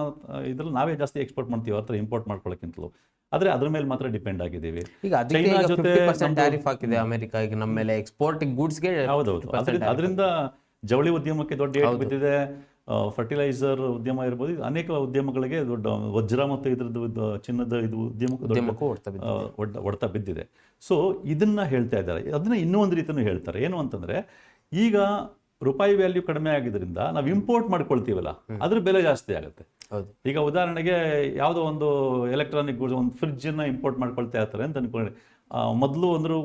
ಇದ್ರಲ್ಲಿ ನಾವೇ ಜಾಸ್ತಿ ಎಕ್ಸ್ಪೋರ್ಟ್ ಮಾಡ್ತೀವಿ, ಅವ್ರ ಇಂಪೋರ್ಟ್ ಮಾಡ್ಕೊಳ್ಳೋಕ್ಕಿಂತಲೂ. ಆದ್ರೆ ಅದ್ರ ಮೇಲೆ ಮಾತ್ರ ಡಿಪೆಂಡ್ ಆಗಿದ್ದೀವಿ. ಈಗ ಚೈನಾ ಜೊತೆ ಟ್ಯಾರಿಫ್ ಹಾಕಿದೆ ಅಮೆರಿಕ ಈಗ ನಮ್ಮ ಮೇಲೆ ಎಕ್ಸ್ಪೋರ್ಟ್ ಗೂಡ್ಸ್ಗೆ. ಹೌದೌದು. ಅದರಿಂದ ಜವಳಿ ಉದ್ಯಮಕ್ಕೆ ದೊಡ್ಡ ಏಟು ಬಿದ್ದಿದೆ. ಫರ್ಟಿಲೈಸರ್ ಉದ್ಯಮ ಇರ್ಬೋದು, ಅನೇಕ ಉದ್ಯಮಗಳಿಗೆ ದೊಡ್ಡ ವಜ್ರ ಮತ್ತು ಇದ್ರದ್ದು ಚಿನ್ನದ ಇದು ಉದ್ಯಮಕ್ಕೂ ಹೊಡೆತ ಬಿದ್ದಿದೆ. ಸೊ ಇದನ್ನ ಹೇಳ್ತಾ ಇದ್ದಾರೆ. ಅದನ್ನ ಇನ್ನೂ ಒಂದು ರೀತಿಯೂ ಹೇಳ್ತಾರೆ. ಏನು ಅಂತಂದ್ರೆ, ಈಗ ರೂಪಾಯಿ ವ್ಯಾಲ್ಯೂ ಕಡಿಮೆ ಆಗಿದ್ರಿಂದ ನಾವು ಇಂಪೋರ್ಟ್ ಮಾಡ್ಕೊಳ್ತೀವಲ್ಲ, ಅದ್ರ ಬೆಲೆ ಜಾಸ್ತಿ ಆಗುತ್ತೆ. ಈಗ ಉದಾಹರಣೆಗೆ ಯಾವುದೋ ಒಂದು ಎಲೆಕ್ಟ್ರಾನಿಕ್ ಗೂಡ್ಸ್, ಒಂದು ಫ್ರಿಡ್ಜನ್ನ ಇಂಪೋರ್ಟ್ ಮಾಡ್ಕೊಳ್ತಾ ಇರ್ತಾರೆ ಅಂತ ಅನ್ಕೊಳ್ಳಿ. ಮೊದಲು $1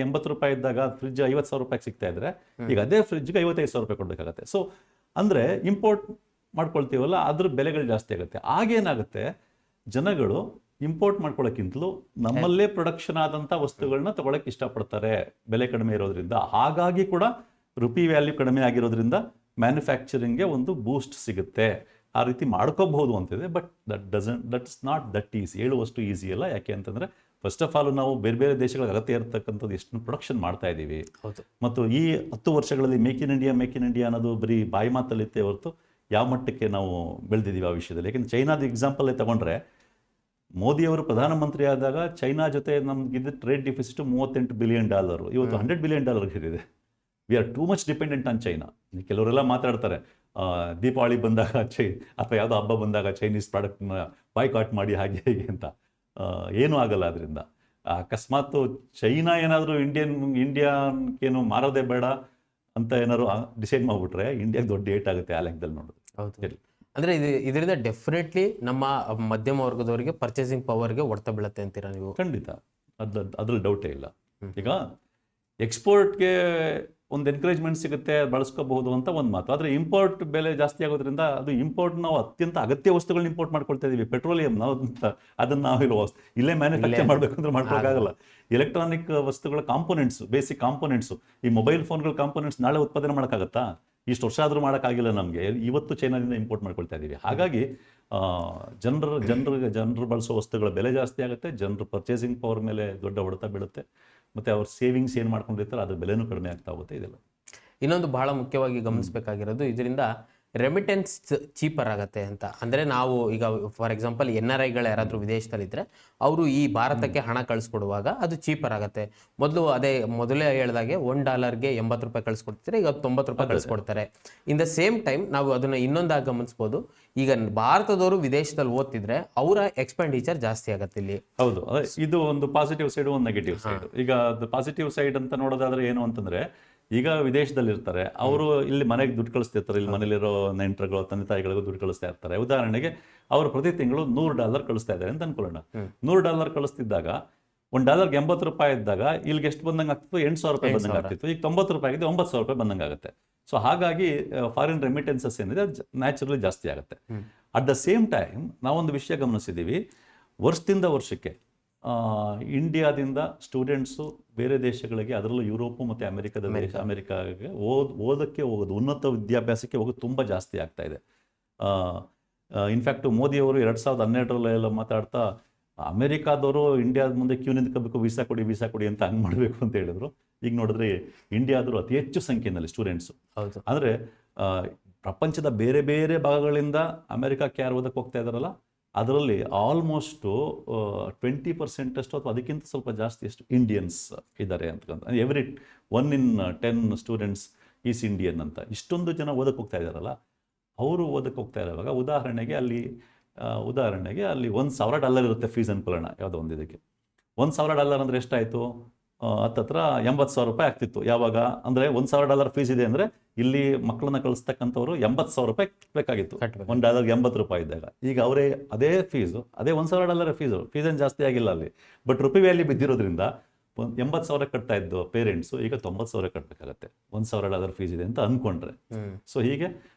80 ಇದ್ದಾಗ ಫ್ರಿಡ್ಜ್ 50,000 ರೂಪಾಯಿಗೆ ಸಿಗ್ತಾ ಇದ್ರೆ ಈಗ ಅದೇ ಫ್ರಿಡ್ಜ್ಗೆ 55,000 ರೂಪಾಯಿ ಕೊಡಬೇಕಾಗತ್ತೆ. ಸೊ ಅಂದ್ರೆ ಇಂಪೋರ್ಟ್ ಮಾಡ್ಕೊಳ್ತೀವಲ್ಲ, ಅದ್ರ ಬೆಲೆಗಳು ಜಾಸ್ತಿ ಆಗುತ್ತೆ. ಆಗೇನಾಗುತ್ತೆ, ಜನಗಳು ಇಂಪೋರ್ಟ್ ಮಾಡ್ಕೊಳ್ಳೋಕ್ಕಿಂತಲೂ ನಮ್ಮಲ್ಲೇ ಪ್ರೊಡಕ್ಷನ್ ಆದಂಥ ವಸ್ತುಗಳನ್ನ ತಗೊಳಕ್ಕೆ ಇಷ್ಟಪಡ್ತಾರೆ, ಬೆಲೆ ಕಡಿಮೆ ಇರೋದ್ರಿಂದ. ಹಾಗಾಗಿ ಕೂಡ ರುಪಿ ವ್ಯಾಲ್ಯೂ ಕಡಿಮೆ ಆಗಿರೋದ್ರಿಂದ ಮ್ಯಾನುಫ್ಯಾಕ್ಚರಿಂಗ್ಗೆ ಒಂದು ಬೂಸ್ಟ್ ಸಿಗುತ್ತೆ. ಆ ರೀತಿ ಮಾಡ್ಕೋಬಹುದು ಅಂತಿದೆ. But that's not that easy. ಹೇಳುವಷ್ಟು ಈಸಿ ಅಲ್ಲ. ಯಾಕೆ ಅಂತಂದ್ರೆ, ಫಸ್ಟ್ ಆಫ್ ಆಲ್ ನಾವು ಬೇರೆ ಬೇರೆ ದೇಶಗಳಿಗೆ ಅಗತ್ಯ ಇರತಕ್ಕಂಥದ್ದು ಎಷ್ಟು ಪ್ರೊಡಕ್ಷನ್ ಮಾಡ್ತಾ ಇದ್ದೀವಿ. ಮತ್ತು ಈ 10 ವರ್ಷಗಳಲ್ಲಿ ಮೇಕ್ ಇನ್ ಇಂಡಿಯಾ ಅನ್ನೋದು ಬರೀ ಬಾಯಿ ಮಾತಲ್ಲಿತ್ತೆ ಹೊರತು ಯಾವ ಮಟ್ಟಕ್ಕೆ ನಾವು ಬೆಳೆದಿದ್ದೀವಿ ಆ ವಿಷಯದಲ್ಲಿ. ಯಾಕೆಂದ್ರೆ ಚೈನಾದ ಎಕ್ಸಾಂಪಲ್ ತಗೊಂಡ್ರೆ, ಮೋದಿಯವರು ಪ್ರಧಾನಮಂತ್ರಿ ಆದಾಗ ಚೈನಾ ಜೊತೆ ನಮ್ಗಿದ್ದ ಟ್ರೇಡ್ ಡಿಫಿಸಿಟ್ $38 ಬಿಲಿಯನ್. ಇವತ್ತು $100 ಬಿಲಿಯನ್ ಇದೆ. We are too much dependent on China. ಕೆಲವರೆಲ್ಲ ಮಾತಾಡ್ತಾರೆ, ದೀಪಾವಳಿ ಬಂದಾಗ ಅಥವಾ ಯಾವುದೋ ಹಬ್ಬ ಬಂದಾಗ ಚೈನೀಸ್ ಪ್ರಾಡಕ್ಟ್ನ ಬಾಯ್ಕಾಟ್ ಮಾಡಿ ಹಾಗೆ ಹೇಗೆ ಅಂತ. ಏನೂ ಆಗಲ್ಲ ಅದರಿಂದ. ಅಕಸ್ಮಾತ್ ಚೈನಾ ಏನಾದರೂ ಇಂಡಿಯಾಕ್ಕೇನು ಮಾರೋದೇ ಬೇಡ ಅಂತ ಏನಾದ್ರು ಡಿಸೈಡ್ ಮಾಡಿಬಿಟ್ರೆ ಇಂಡಿಯಾಗೆ ದೊಡ್ಡ ಏಟ್ ಆಗುತ್ತೆ ಆ ಲೆಕ್ಕದಲ್ಲಿ ನೋಡೋದು. ಹೌದು. ಅಂದರೆ ಇದರಿಂದ ಡೆಫಿನೆಟ್ಲಿ ನಮ್ಮ ಮಧ್ಯಮ ವರ್ಗದವರಿಗೆ ಪರ್ಚೇಸಿಂಗ್ ಪವರ್ಗೆ ಹೊಡೆತ ಬೀಳುತ್ತೆ ಅಂತೀರಾ ನೀವು? ಖಂಡಿತ, ಅದ್ರಲ್ಲಿ ಡೌಟೇ ಇಲ್ಲ. ಈಗ ಎಕ್ಸ್ಪೋರ್ಟ್ಗೆ ಒಂದು ಎನ್ಕರೇಜ್ಮೆಂಟ್ ಸಿಗುತ್ತೆ, ಬಳಸ್ಕೋಬಹುದು ಅಂತ ಒಂದು ಮಾತು. ಆದರೆ ಇಂಪೋರ್ಟ್ ಬೆಲೆ ಜಾಸ್ತಿ ಆಗೋದ್ರಿಂದ ಅದು ಇಂಪೋರ್ಟ್ ನಾವು ಅತ್ಯಂತ ಅಗತ್ಯ ವಸ್ತುಗಳನ್ನ ಇಂಪೋರ್ಟ್ ಮಾಡ್ಕೊಳ್ತಾ ಇದೀವಿ. ಪೆಟ್ರೋಲಿಯಂ ನಾವು ಅದನ್ನ ನಾವು ಇಲ್ಲೇ ಮ್ಯಾನುಫ್ಯಾಕ್ಚರ್ ಮಾಡಬೇಕು ಅಂದ್ರೆ ಮಾಡ್ಕೊಳ್ಳೋಕ್ಕಾಗಲ್ಲ. ಎಲೆಕ್ಟ್ರಾನಿಕ್ ವಸ್ತುಗಳ ಕಾಂಪೋನೆಂಟ್ಸ್, ಬೇಸಿಕ್ ಕಾಂಪೋನೆಂಟ್ಸ್, ಈ ಮೊಬೈಲ್ ಫೋನ್ಗಳ ಕಾಂಪೋನೆಂಟ್ಸ್ ನಾಳೆ ಉತ್ಪಾದನೆ ಮಾಡೋಕ್ಕಾಗತ್ತಾ? ಇಷ್ಟು ವರ್ಷ ಆದರೂ ಮಾಡೋಕ್ಕಾಗಿಲ್ಲ ನಮಗೆ. ಇವತ್ತು ಚೈನಾದಿಂದ ಇಂಪೋರ್ಟ್ ಮಾಡ್ಕೊಳ್ತಾ ಇದ್ದೀವಿ. ಹಾಗಾಗಿ ಜನರು ಬಳಸೋ ವಸ್ತುಗಳ ಬೆಲೆ ಜಾಸ್ತಿ ಆಗುತ್ತೆ, ಜನರು ಪರ್ಚೇಸಿಂಗ್ ಪವರ್ ಮೇಲೆ ದೊಡ್ಡ ಹೊಡೆತ ಬೀಳುತ್ತೆ, ಮತ್ತು ಅವ್ರ ಸೇವಿಂಗ್ಸ್ ಏನು ಮಾಡ್ಕೊಂಡಿರ್ತಾರೆ ಅದ್ರ ಬೆಲೆನೂ ಕಡಿಮೆ ಆಗ್ತಾ ಹೋಗುತ್ತೆ. ಇದೆಲ್ಲ ಇನ್ನೊಂದು ಬಹಳ ಮುಖ್ಯವಾಗಿ ಗಮನಿಸಬೇಕಾಗಿರೋದು, ಇದರಿಂದ ರೆಮಿಟೆನ್ಸ್ ಚೀಪರ್ ಆಗುತ್ತೆ ಅಂತ. ಅಂದರೆ ನಾವು ಈಗ ಫಾರ್ ಎಕ್ಸಾಂಪಲ್ NRIಗಳು ಯಾರಾದರೂ ವಿದೇಶದಲ್ಲಿದ್ದರೆ ಅವರು ಈ ಭಾರತಕ್ಕೆ ಹಣ ಕಳಿಸ್ಕೊಡುವಾಗ ಅದು ಚೀಪರ್ ಆಗುತ್ತೆ. ಮೊದಲೇ ಹೇಳಿದಾಗೆ $1ಗೆ 80 ರೂಪಾಯಿ ಕಳಿಸ್ಕೊಡ್ತಾರೆ, ಈಗ 90 ರೂಪಾಯಿ ಕಳಿಸ್ಕೊಡ್ತಾರೆ. ಇನ್ ದ ಸೇಮ್ ಟೈಮ್ ನಾವು ಅದನ್ನು ಇನ್ನೊಂದಾಗಿ ಗಮನಿಸ್ಬೋದು, ಈಗ ಭಾರತದವರು ವಿದೇಶದಲ್ಲಿ ಓದ್ತಿದ್ರೆ ಅವರ ಎಕ್ಸ್ಪೆಂಡಿಚರ್ ಜಾಸ್ತಿ ಆಗುತ್ತೆ ಇಲ್ಲಿ. ಹೌದು, ಇದು ಒಂದು ಪಾಸಿಟಿವ್ ಸೈಡ್, ಒಂದು ನೆಗೆಟಿವ್ ಸೈಡ್. ಈಗ ಪಾಸಿಟಿವ್ ಸೈಡ್ ಅಂತ ನೋಡೋದಾದ್ರೆ ಏನು ಅಂತಂದ್ರೆ, ಈಗ ವಿದೇಶದಲ್ಲಿ ಇರ್ತಾರೆ ಅವರು, ಇಲ್ಲಿ ಮನೆಗೆ ದುಡ್ಡು ಕಳಿಸ್ತಿರ್ತಾರೆ, ಇಲ್ಲಿ ಮನೇಲಿರೋ ನೆಂಟರುಗಳು ತಂದೆ ತಾಯಿಗಳಿಗೂ ದುಡ್ಡು ಕಳಿಸ್ತಾ ಇರ್ತಾರೆ. ಉದಾಹರಣೆಗೆ ಅವರು ಪ್ರತಿ ತಿಂಗಳು $100 ಕಳಿಸ್ತಾ ಇದ್ದಾರೆ ಅಂತ ಅನ್ಕೊಳ್ಳೋಣ. $100 ಕಳಿಸ್ತಿದ್ದಾಗ $1ಗೆ 80 ರೂಪಾಯಿ ಇದ್ದಾಗ ಇಲ್ಲಿಗೆ ಎಷ್ಟು ಬಂದಂಗೆ ಆಗ್ತಿತ್ತು? 8,000 ರೂಪಾಯಿ ಬಂದಂಗೆ ಆಗ್ತಿತ್ತು. ಈಗ 90 ರೂಪಾಯಿ ಆಗಿದೆ, 9,000 ರೂಪಾಯಿ ಬಂದಂಗೆ ಆಗುತ್ತೆ. ಸೊ ಹಾಗಾಗಿ ಫಾರಿನ್ ರೆಮಿಟೆನ್ಸಸ್ ಏನಿದೆ ನ್ಯಾಚುರಲಿ ಜಾಸ್ತಿ ಆಗುತ್ತೆ. ಅಟ್ ದ ಸೇಮ್ ಟೈಮ್ ನಾವೊಂದು ವಿಷಯ ಗಮನಿಸಿದ್ದೀವಿ, ವರ್ಷದಿಂದ ವರ್ಷಕ್ಕೆ ಇಂಡಿಯಾದಿಂದ ಸ್ಟೂಡೆಂಟ್ಸು ಬೇರೆ ದೇಶಗಳಿಗೆ, ಅದರಲ್ಲೂ ಯುರೋಪು ಮತ್ತು ಅಮೆರಿಕಾಗೆ ಓದಕ್ಕೆ ಹೋಗೋದು, ಉನ್ನತ ವಿದ್ಯಾಭ್ಯಾಸಕ್ಕೆ ಹೋಗೋದು ತುಂಬ ಜಾಸ್ತಿ ಆಗ್ತಾ ಇದೆ. ಇನ್ಫ್ಯಾಕ್ಟ್ ಮೋದಿಯವರು 2012 ಮಾತಾಡ್ತಾ ಅಮೆರಿಕಾದವರು ಇಂಡಿಯಾದ ಮುಂದೆ ಕ್ಯೂ ನಿಂತ್ಕೋಬೇಕು, ವೀಸಾ ಕೊಡಿ ಅಂತ ಹಂಗೆ ಮಾಡಬೇಕು ಅಂತ ಹೇಳಿದ್ರು. ಈಗ ನೋಡಿದ್ರೆ ಇಂಡಿಯಾದರು ಅತಿ ಹೆಚ್ಚು ಸಂಖ್ಯೆಯಲ್ಲಿ ಸ್ಟೂಡೆಂಟ್ಸು. ಅಂದರೆ ಪ್ರಪಂಚದ ಬೇರೆ ಬೇರೆ ಭಾಗಗಳಿಂದ ಅಮೆರಿಕಕ್ಕೆ ಯಾರು ಓದಕ್ಕೆ ಹೋಗ್ತಾ ಇದ್ದಾರಲ್ಲ, ಅದರಲ್ಲಿ ಆಲ್ಮೋಸ್ಟು 20% ಅಷ್ಟು ಅಥವಾ ಅದಕ್ಕಿಂತ ಸ್ವಲ್ಪ ಜಾಸ್ತಿ ಅಷ್ಟು ಇಂಡಿಯನ್ಸ್ ಇದ್ದಾರೆ ಅಂತಕ್ಕಂಥ. Every 1 in 10 students is Indian ಅಂತ. ಇಷ್ಟೊಂದು ಜನ ಓದಕ್ಕೆ ಹೋಗ್ತಾ ಇದ್ದಾರಲ್ಲ, ಅವರು ಓದಕ್ಕೆ ಹೋಗ್ತಾ ಇರುವಾಗ ಉದಾಹರಣೆಗೆ ಅಲ್ಲಿ ಉದಾಹರಣೆಗೆ ಅಲ್ಲಿ $1,000 ಇರುತ್ತೆ ಫೀಸ್ ಅನ್ಕೊಳ್ಳೋಣ ಯಾವುದೋ ಒಂದು ಇದಕ್ಕೆ. $1,000 ಅಂದರೆ ಎಷ್ಟಾಯಿತು? ಹತ್ತತ್ರ $80,000 ಆಗ್ತಿತ್ತು. ಯಾವಾಗ ಅಂದರೆ $1,000 ಫೀಸ್ ಇದೆ ಅಂದರೆ ಇಲ್ಲಿ ಮಕ್ಕಳನ್ನ ಕಳಿಸ್ತಕ್ಕಂಥವ್ರು $80,000 ಬೇಕಾಗಿತ್ತು. $1 $80 ಇದ್ದಾಗ. ಈಗ ಅವರೇ ಅದೇ ಫೀಸು, ಅದೇ $1,000 ಫೀಸ್ ಏನು ಜಾಸ್ತಿ ಆಗಿಲ್ಲ ಅಲ್ಲಿ, ಬಟ್ ರುಪಿ ವ್ಯಾಲ್ಯೂ ಬಿದ್ದಿರೋದ್ರಿಂದ $80,000 ಕಟ್ತಾ ಇದ್ದು ಪೇರೆಂಟ್ಸು ಈಗ $90,000 ಕಟ್ಟಬೇಕಾಗತ್ತೆ. $1,000 ಫೀಸ್ ಇದೆ ಅಂತ ಅಂದ್ಕೊಂಡ್ರೆ. ಸೊ ಹೀಗೆ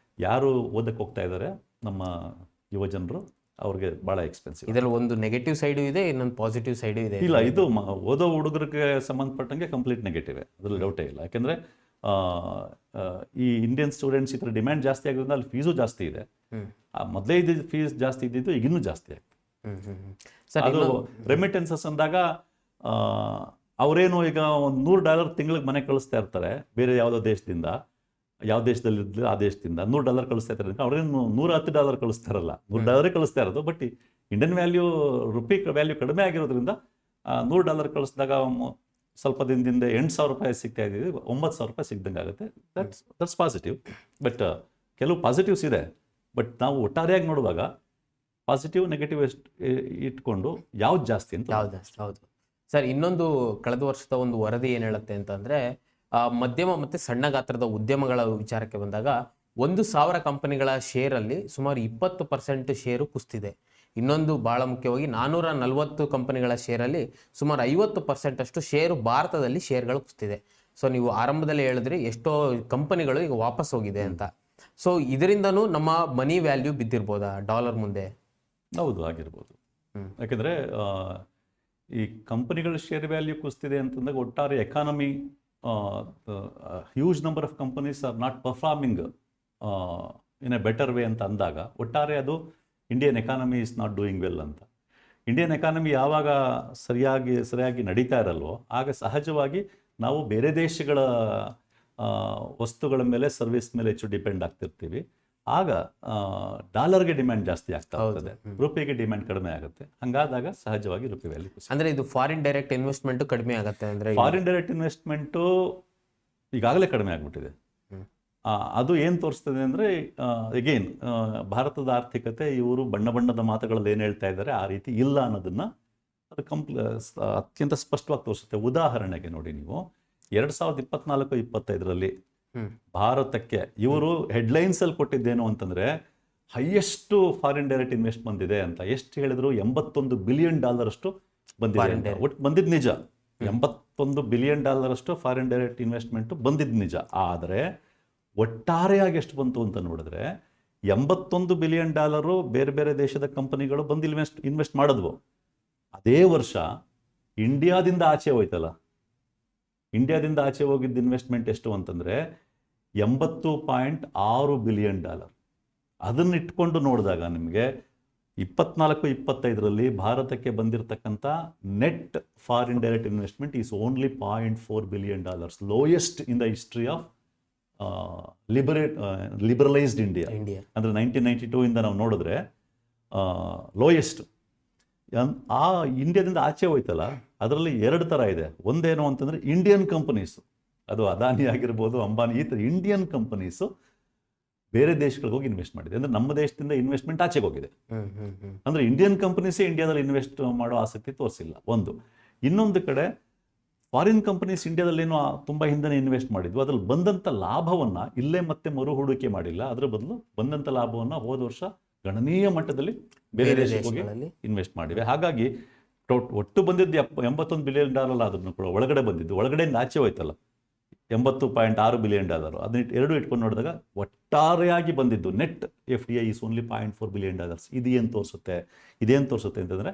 ಯಾರು ಓದಕ್ಕೆ ಹೋಗ್ತಾ ಇದ್ದಾರೆ ನಮ್ಮ ಯುವಜನರು, ಅವ್ರಿಗೆ ಭಾಳ ಎಕ್ಸ್ಪೆನ್ಸಿವ್. ಇದರಲ್ಲಿ ಒಂದು ನೆಗೆಟಿವ್ ಸೈಡು ಇದೆ, ಇನ್ನೊಂದು ಪಾಸಿಟಿವ್ ಸೈಡು ಇದೆ. ಇಲ್ಲ, ಇದು ಓದೋ ಹುಡುಗರಿಗೆ ಸಂಬಂಧಪಟ್ಟಂಗೆ ಕಂಪ್ಲೀಟ್ ನೆಗೆಟಿವ್, ಅದ್ರಲ್ಲಿ ಡೌಟೇ ಇಲ್ಲ. ಯಾಕೆಂದರೆ ಈ ಇಂಡಿಯನ್ ಸ್ಟೂಡೆಂಟ್ಸ್ ಈ ಥರ ಡಿಮ್ಯಾಂಡ್ ಜಾಸ್ತಿ ಆಗಿರೋದ್ರಿಂದ ಅಲ್ಲಿ ಫೀಸು ಜಾಸ್ತಿ ಇದೆ. ಮೊದಲೇ ಇದ್ದಿದ್ದು ಫೀಸ್ ಜಾಸ್ತಿ ಇದ್ದಿದ್ದು ಈಗ ಇನ್ನೂ ಜಾಸ್ತಿ ಆಗ್ತದೆ. ಅದು ರೆಮಿಟೆನ್ಸಸ್ ಅಂದಾಗ ಅವರೇನು ಈಗ ಒಂದು $100 ತಿಂಗಳಿಗೆ ಮನೆ ಕಳಿಸ್ತಾ ಇರ್ತಾರೆ ಬೇರೆ ಯಾವುದೋ ದೇಶದಿಂದ, ಯಾವ ದೇಶದಲ್ಲಿ ಆ ದೇಶದಿಂದ $100 ಕಳಿಸ್ತಾ ಇರ್ತಾರೆ. ಅವ್ರೇನು $110 ಕಳಿಸ್ತಾರಲ್ಲ, $100 ಕಳಿಸ್ತಾ ಇರೋದು. But Indian value, rupee value ಕಡಿಮೆ ಆಗಿರೋದ್ರಿಂದ $100 ಕಳಿಸಿದಾಗ ಸ್ವಲ್ಪ ದಿನದಿಂದ $8,000 ಸಿಗ್ತಾ ಇದ್ದೀವಿ, $9,000 ಸಿಗ್ದಂಗೆ ಆಗುತ್ತೆ. That's positive. ಬಟ್ ಕೆಲವು ಪಾಸಿಟಿವ್ಸ್ ಇದೆ. ಬಟ್ ನಾವು ಒಟ್ಟಾರೆಯಾಗಿ ನೋಡುವಾಗ ಪಾಸಿಟಿವ್ ನೆಗೆಟಿವ್ ಇಟ್ಕೊಂಡು ಯಾವ್ದು ಜಾಸ್ತಿ ಅಂತ. ಹೌದು ಸರ್. ಇನ್ನೊಂದು ಕಳೆದ ವರ್ಷದ ಒಂದು ವರದಿ ಏನು ಹೇಳುತ್ತೆ ಅಂತಂದರೆ, ಮಧ್ಯಮ ಮತ್ತು ಸಣ್ಣ ಗಾತ್ರದ ಉದ್ಯಮಗಳ ವಿಚಾರಕ್ಕೆ ಬಂದಾಗ 1,000 ಕಂಪನಿಗಳ ಶೇರಲ್ಲಿ ಸುಮಾರು 20% ಶೇರು ಕುಸಿದಿದೆ. ಇನ್ನೊಂದು ಭಾಳ ಮುಖ್ಯವಾಗಿ 440 ಕಂಪನಿಗಳ ಶೇರಲ್ಲಿ ಸುಮಾರು 50% ಅಷ್ಟು ಶೇರು ಭಾರತದಲ್ಲಿ ಶೇರ್ಗಳು ಕುಸಿದಿದೆ. ಸೊ ನೀವು ಆರಂಭದಲ್ಲಿ ಹೇಳಿದ್ರಿ ಎಷ್ಟೋ ಕಂಪನಿಗಳು ಈಗ ವಾಪಸ್ ಹೋಗಿದೆ ಅಂತ. ಸೊ ಇದರಿಂದನೂ ನಮ್ಮ ಮನಿ ವ್ಯಾಲ್ಯೂ ಬಿದ್ದಿರ್ಬೋದಾ ಡಾಲರ್ ಮುಂದೆ? ಹೌದು, ಆಗಿರ್ಬೋದು. ಯಾಕೆಂದರೆ ಈ ಕಂಪನಿಗಳ ಶೇರ್ ವ್ಯಾಲ್ಯೂ ಕುಸಿದಿದೆ ಅಂತಂದಾಗ ಒಟ್ಟಾರೆ economy, huge number of companies are not performing in a better way ಅಂತ ಅಂದಾಗ ಒಟ್ಟಾರೆ ಅದು Indian economy is not doing well ಅಂತ. ಇಂಡಿಯನ್ ಎಕಾನಮಿ ಯಾವಾಗ ಸರಿಯಾಗಿ ನಡೀತಾ ಇರಲ್ವೋ ಆಗ ಸಹಜವಾಗಿ ನಾವು ಬೇರೆ ದೇಶಗಳ ವಸ್ತುಗಳ ಮೇಲೆ, ಸರ್ವಿಸ್ ಮೇಲೆ ಹೆಚ್ಚು ಡಿಪೆಂಡ್ ಆಗ್ತಿರ್ತೀವಿ. ಆಗ ಡಾಲರ್ಗೆ ಡಿಮ್ಯಾಂಡ್ ಜಾಸ್ತಿ ಆಗ್ತಾ ಹೋಗ್ತದೆ, ರುಪಿಗೆ ಡಿಮ್ಯಾಂಡ್ ಕಡಿಮೆ ಆಗುತ್ತೆ. ಹಂಗಾದಾಗ ಸಹಜವಾಗಿ ರುಪಿ ವ್ಯಾಲ್ಯೂ ಅಂದ್ರೆ ಇದು ಫಾರಿನ್ ಡೈರೆಕ್ಟ್ ಇನ್ವೆಸ್ಟ್ಮೆಂಟ್ ಕಡಿಮೆ ಆಗುತ್ತೆ. ಅಂದ್ರೆ ಫಾರಿನ್ ಡೈರೆಕ್ಟ್ ಇನ್ವೆಸ್ಟ್ಮೆಂಟು ಈಗಾಗಲೇ ಕಡಿಮೆ ಆಗ್ಬಿಟ್ಟಿದೆ. ಅದು ಏನು ತೋರಿಸ್ತದೆ ಅಂದರೆ, ಅಗೇನ್ ಭಾರತದ ಆರ್ಥಿಕತೆ ಇವರು ಬಣ್ಣದ ಮಾತುಗಳಲ್ಲಿ ಏನು ಹೇಳ್ತಾ ಇದ್ದಾರೆ ಆ ರೀತಿ ಇಲ್ಲ ಅನ್ನೋದನ್ನು ಅದು ಅತ್ಯಂತ ಸ್ಪಷ್ಟವಾಗಿ ತೋರಿಸುತ್ತೆ. ಉದಾಹರಣೆಗೆ ನೋಡಿ, ನೀವು 2024-25 ಭಾರತಕ್ಕೆ ಇವರು ಹೆಡ್ಲೈನ್ಸ್ ಅಲ್ಲಿ ಕೊಟ್ಟಿದ್ದೇನು ಅಂತಂದ್ರೆ ಹೈಯೆಸ್ಟ್ ಫಾರಿನ್ ಡೈರೆಕ್ಟ್ ಇನ್ವೆಸ್ಟ್ ಬಂದಿದೆ ಅಂತ. ಎಷ್ಟು ಹೇಳಿದ್ರು $81 ಬಿಲಿಯನ್ ಅಷ್ಟು ಬಂದಿದೆ. ಒಟ್ಟು ಬಂದಿದ್ದು ನಿಜ, $81 ಬಿಲಿಯನ್ ಅಷ್ಟು ಫಾರಿನ್ ಡೈರೆಕ್ಟ್ ಇನ್ವೆಸ್ಟ್ಮೆಂಟ್ ಬಂದಿದ್ದು ನಿಜ. ಆದರೆ ಒಟ್ಟಾರೆಯಾಗಿ ಎಷ್ಟು ಬಂತು ಅಂತ ನೋಡಿದ್ರೆ $81 ಬಿಲಿಯನ್ ಬೇರೆ ಬೇರೆ ದೇಶದ ಕಂಪನಿಗಳು ಬಂದು ಇನ್ವೆಸ್ಟ್ ಮಾಡಿದ್ವು. ಅದೇ ವರ್ಷ ಇಂಡಿಯಾದಿಂದ ಆಚೆ ಹೋಯ್ತಲ್ಲ, ಇಂಡಿಯಾದಿಂದ ಆಚೆ ಹೋಗಿದ್ದ ಇನ್ವೆಸ್ಟ್ಮೆಂಟ್ ಎಷ್ಟು ಅಂತಂದರೆ $80.6 ಬಿಲಿಯನ್. ಅದನ್ನಿಟ್ಕೊಂಡು ನೋಡಿದಾಗ ನಿಮಗೆ 24-25 ಭಾರತಕ್ಕೆ ಬಂದಿರತಕ್ಕಂಥ net foreign direct investment is only $0.4 billion, lowest in the history of liberalised India. ಅಂದರೆ 1992 ಇಂದ ನಾವು ನೋಡಿದ್ರೆ ಲೋಯೆಸ್ಟ್. ಆ ಇಂಡಿಯಾದಿಂದ ಆಚೆ ಹೋಯ್ತಲ್ಲ, ಅದರಲ್ಲಿ 2 ಥರ ಇದೆ. ಒಂದೇನು ಅಂತಂದರೆ ಇಂಡಿಯನ್ ಕಂಪನೀಸು, ಅದು ಅದಾನಿ ಆಗಿರ್ಬೋದು, ಅಂಬಾನಿ, ಈ ಥರ ಇಂಡಿಯನ್ ಕಂಪನೀಸು ಬೇರೆ ದೇಶಗಳಿಗೆ ಹೋಗಿ ಇನ್ವೆಸ್ಟ್ ಮಾಡಿದೆ. ಅಂದರೆ ನಮ್ಮ ದೇಶದಿಂದ ಇನ್ವೆಸ್ಟ್ಮೆಂಟ್ ಆಚೆಗೆ ಹೋಗಿದೆ. ಅಂದರೆ ಇಂಡಿಯನ್ ಕಂಪನೀಸೇ ಇಂಡಿಯಾದಲ್ಲಿ ಇನ್ವೆಸ್ಟ್ ಮಾಡೋ ಆಸಕ್ತಿ ತೋರಿಸಿಲ್ಲ ಒಂದು. ಇನ್ನೊಂದು ಕಡೆ ಫಾರಿನ್ ಕಂಪನೀಸ್ ಇಂಡಿಯಾದಲ್ಲೇನೋ ತುಂಬ ಹಿಂದೆ ಇನ್ವೆಸ್ಟ್ ಮಾಡಿದ್ವು, ಅದ್ರಲ್ಲಿ ಬಂದಂಥ ಲಾಭವನ್ನು ಇಲ್ಲೇ ಮತ್ತೆ ಮರು ಹೂಡಿಕೆ ಮಾಡಿಲ್ಲ. ಅದರ ಬದಲು ಬಂದಂಥ ಲಾಭವನ್ನು ಹೋದ ವರ್ಷ ಗಣನೀಯ ಮಟ್ಟದಲ್ಲಿ ಬೇರೆ ದೇಶಕ್ಕೆ ಇನ್ವೆಸ್ಟ್ ಮಾಡಿವೆ. ಹಾಗಾಗಿ ಒಟ್ಟು ಬಂದಿದ್ದು $81 ಬಿಲಿಯನ್ ಅದನ್ನು ಕೂಡ ಒಳಗಡೆ ಬಂದಿದ್ದು, ಒಳಗಡೆಯಿಂದ ಆಚೆ ಹೋಯ್ತಲ್ಲ $80.6 ಬಿಲಿಯನ್. ಅದನ್ನ ಎರಡು ಇಟ್ಕೊಂಡು ನೋಡಿದಾಗ ಒಟ್ಟಾರೆಯಾಗಿ ಬಂದಿದ್ದು net FDI is only $0.4 billion. ಇದೇನು ತೋರಿಸುತ್ತೆ ಅಂತಂದರೆ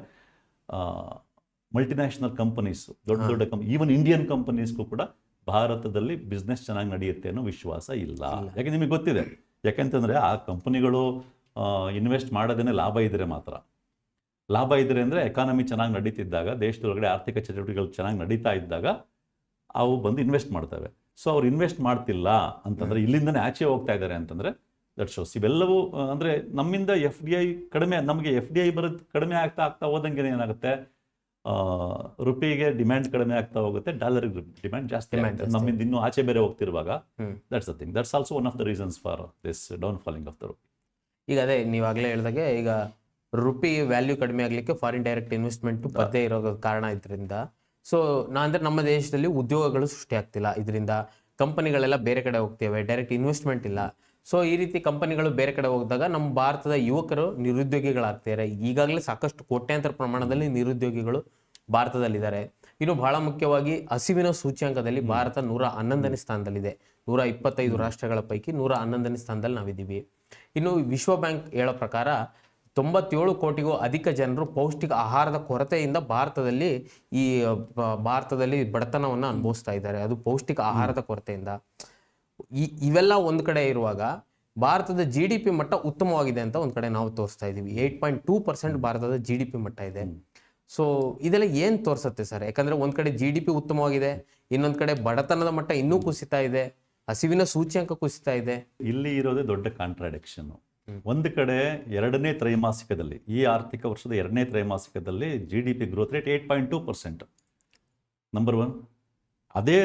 ಮಲ್ಟಿನ್ಯಾಷನಲ್ ಕಂಪನೀಸು, ದೊಡ್ಡ ಈವನ್ ಇಂಡಿಯನ್ ಕಂಪನೀಸ್ಗೂ ಕೂಡ ಭಾರತದಲ್ಲಿ ಬಿಸ್ನೆಸ್ ಚೆನ್ನಾಗಿ ನಡೆಯುತ್ತೆ ಅನ್ನೋ ವಿಶ್ವಾಸ ಇಲ್ಲ. ಯಾಕೆ ನಿಮಗೆ ಗೊತ್ತಿದೆ, ಯಾಕೆಂತಂದರೆ ಆ ಕಂಪನಿಗಳು ಇನ್ವೆಸ್ಟ್ ಮಾಡೋದೇ ಲಾಭ ಇದ್ದರೆ ಮಾತ್ರ. ಲಾಭ ಇದ್ದರೆ ಅಂದರೆ ಎಕಾನಮಿ ಚೆನ್ನಾಗಿ ನಡೀತಿದ್ದಾಗ, ದೇಶದೊಳಗಡೆ ಆರ್ಥಿಕ ಚಟುವಟಿಕೆಗಳು ಚೆನ್ನಾಗಿ ನಡೀತಾ ಇದ್ದಾಗ ಅವು ಬಂದು ಇನ್ವೆಸ್ಟ್ ಮಾಡ್ತವೆ. ಸೊ ಅವ್ರು ಇನ್ವೆಸ್ಟ್ ಮಾಡ್ತಿಲ್ಲ ಅಂತಂದರೆ, ಇಲ್ಲಿಂದನೇ ಆಚೆ ಹೋಗ್ತಾ ಇದ್ದಾರೆ ಅಂತಂದರೆ ದಟ್ ಶೋಸ್. ಇವೆಲ್ಲವೂ ಅಂದರೆ ನಮ್ಮಿಂದ FDI ಕಡಿಮೆ, ನಮಗೆ FDI ಬರೋದು ಕಡಿಮೆ ಆಗ್ತಾ ಹೋದಂಗೆ ಏನಾಗುತ್ತೆ, ರುಪಿಗೆ ಡಿಮ್ಯಾಂಡ್ ಕಡಿಮೆ ಆಗ್ತಾ ಹೋಗುತ್ತೆ, ಡಾಲರ್ಗೆ ಡಿಮ್ಯಾಂಡ್ ಜಾಸ್ತಿ ಆಗುತ್ತೆ. ನಮ್ಮಿಂದ ಇನ್ನೂ ಆಚೆ ಬೇರೆ ಹೋಗ್ತಿರುವಾಗ that's the thing. That's also one of the reasons for this down falling of the rupee. ಈಗ ಅದೇ ನೀವಾಗಲೇ ಹೇಳಿದಾಗೆ, ಈಗ ರುಪಿ ವ್ಯಾಲ್ಯೂ ಕಡಿಮೆ ಆಗ್ಲಿಕ್ಕೆ ಫಾರಿನ್ ಡೈರೆಕ್ಟ್ ಇನ್ವೆಸ್ಟ್ಮೆಂಟ್ ಬರ್ದೇ ಇರೋ ಕಾರಣ ಇದರಿಂದ. ಸೊ ಅಂದ್ರೆ ನಮ್ಮ ದೇಶದಲ್ಲಿ ಉದ್ಯೋಗಗಳು ಸೃಷ್ಟಿ ಆಗ್ತಿಲ್ಲ ಇದರಿಂದ, ಕಂಪನಿಗಳೆಲ್ಲ ಬೇರೆ ಕಡೆ ಹೋಗ್ತೇವೆ, ಡೈರೆಕ್ಟ್ ಇನ್ವೆಸ್ಟ್ಮೆಂಟ್ ಇಲ್ಲ. ಸೊ ಈ ರೀತಿ ಕಂಪನಿಗಳು ಬೇರೆ ಕಡೆ ಹೋಗಿದಾಗ ನಮ್ಮ ಭಾರತದ ಯುವಕರು ನಿರುದ್ಯೋಗಿಗಳಾಗ್ತಾರೆ. ಈಗಾಗಲೇ ಸಾಕಷ್ಟು ಕೋಟ್ಯಾಂತರ ಪ್ರಮಾಣದಲ್ಲಿ ನಿರುದ್ಯೋಗಿಗಳು ಭಾರತದಲ್ಲಿದ್ದಾರೆ. ಇನ್ನು ಬಹಳ ಮುಖ್ಯವಾಗಿ ಹಸಿವಿನ ಸೂಚ್ಯಂಕದಲ್ಲಿ ಭಾರತ 111ನೇ ಸ್ಥಾನದಲ್ಲಿದೆ. 125 ರಾಷ್ಟ್ರಗಳ ಪೈಕಿ 111ನೇ ಸ್ಥಾನದಲ್ಲಿ ನಾವಿದ್ದೀವಿ. ಇನ್ನು ವಿಶ್ವ ಬ್ಯಾಂಕ್ ಹೇಳೋ ಪ್ರಕಾರ 97 ಕೋಟಿಗೂ ಅಧಿಕ ಜನರು ಪೌಷ್ಟಿಕ ಆಹಾರದ ಕೊರತೆಯಿಂದ ಭಾರತದಲ್ಲಿ ಬಡತನವನ್ನು ಅನುಭವಿಸ್ತಾ ಇದ್ದಾರೆ. ಅದು ಪೌಷ್ಟಿಕ ಆಹಾರದ ಕೊರತೆಯಿಂದ. ಇವೆಲ್ಲ ಒಂದ್ ಕಡೆ ಇರುವಾಗ ಭಾರತದ GDP ಮಟ್ಟ ಉತ್ತಮವಾಗಿದೆ ಅಂತ ಒಂದ್ ಕಡೆ ನಾವು ತೋರಿಸ್ತಾ ಇದೀವಿ. 8.2% ಭಾರತದ GDP ಮಟ್ಟ ಇದೆ. ಸೊ ಇದೆಲ್ಲ ಏನ್ ತೋರ್ಸತ್ತೆ ಸರ್? ಯಾಕಂದ್ರೆ ಒಂದ್ ಕಡೆ GDP ಉತ್ತಮವಾಗಿದೆ, ಇನ್ನೊಂದ್ ಕಡೆ ಬಡತನದ ಮಟ್ಟ ಇನ್ನೂ ಕುಸಿತಾ ಇದೆ, ಹಸಿವಿನ ಸೂಚ್ಯಂಕ ಕುಸಿತಾ ಇದೆ. ಇಲ್ಲಿ ಇರೋದೇ ದೊಡ್ಡ ಕಾಂಟ್ರಾಡಿಕ್ಷನ್. ಒಂದು ಕಡೆ ಎರಡನೇ ತ್ರೈಮಾಸಿಕದಲ್ಲಿ, ಈ ಆರ್ಥಿಕ ವರ್ಷದ ಎರಡನೇ ತ್ರೈಮಾಸಿಕದಲ್ಲಿ GDP ಗ್ರೋತ್ ರೇಟ್ 8.2%, ನಂಬರ್ 1. ಅದೇ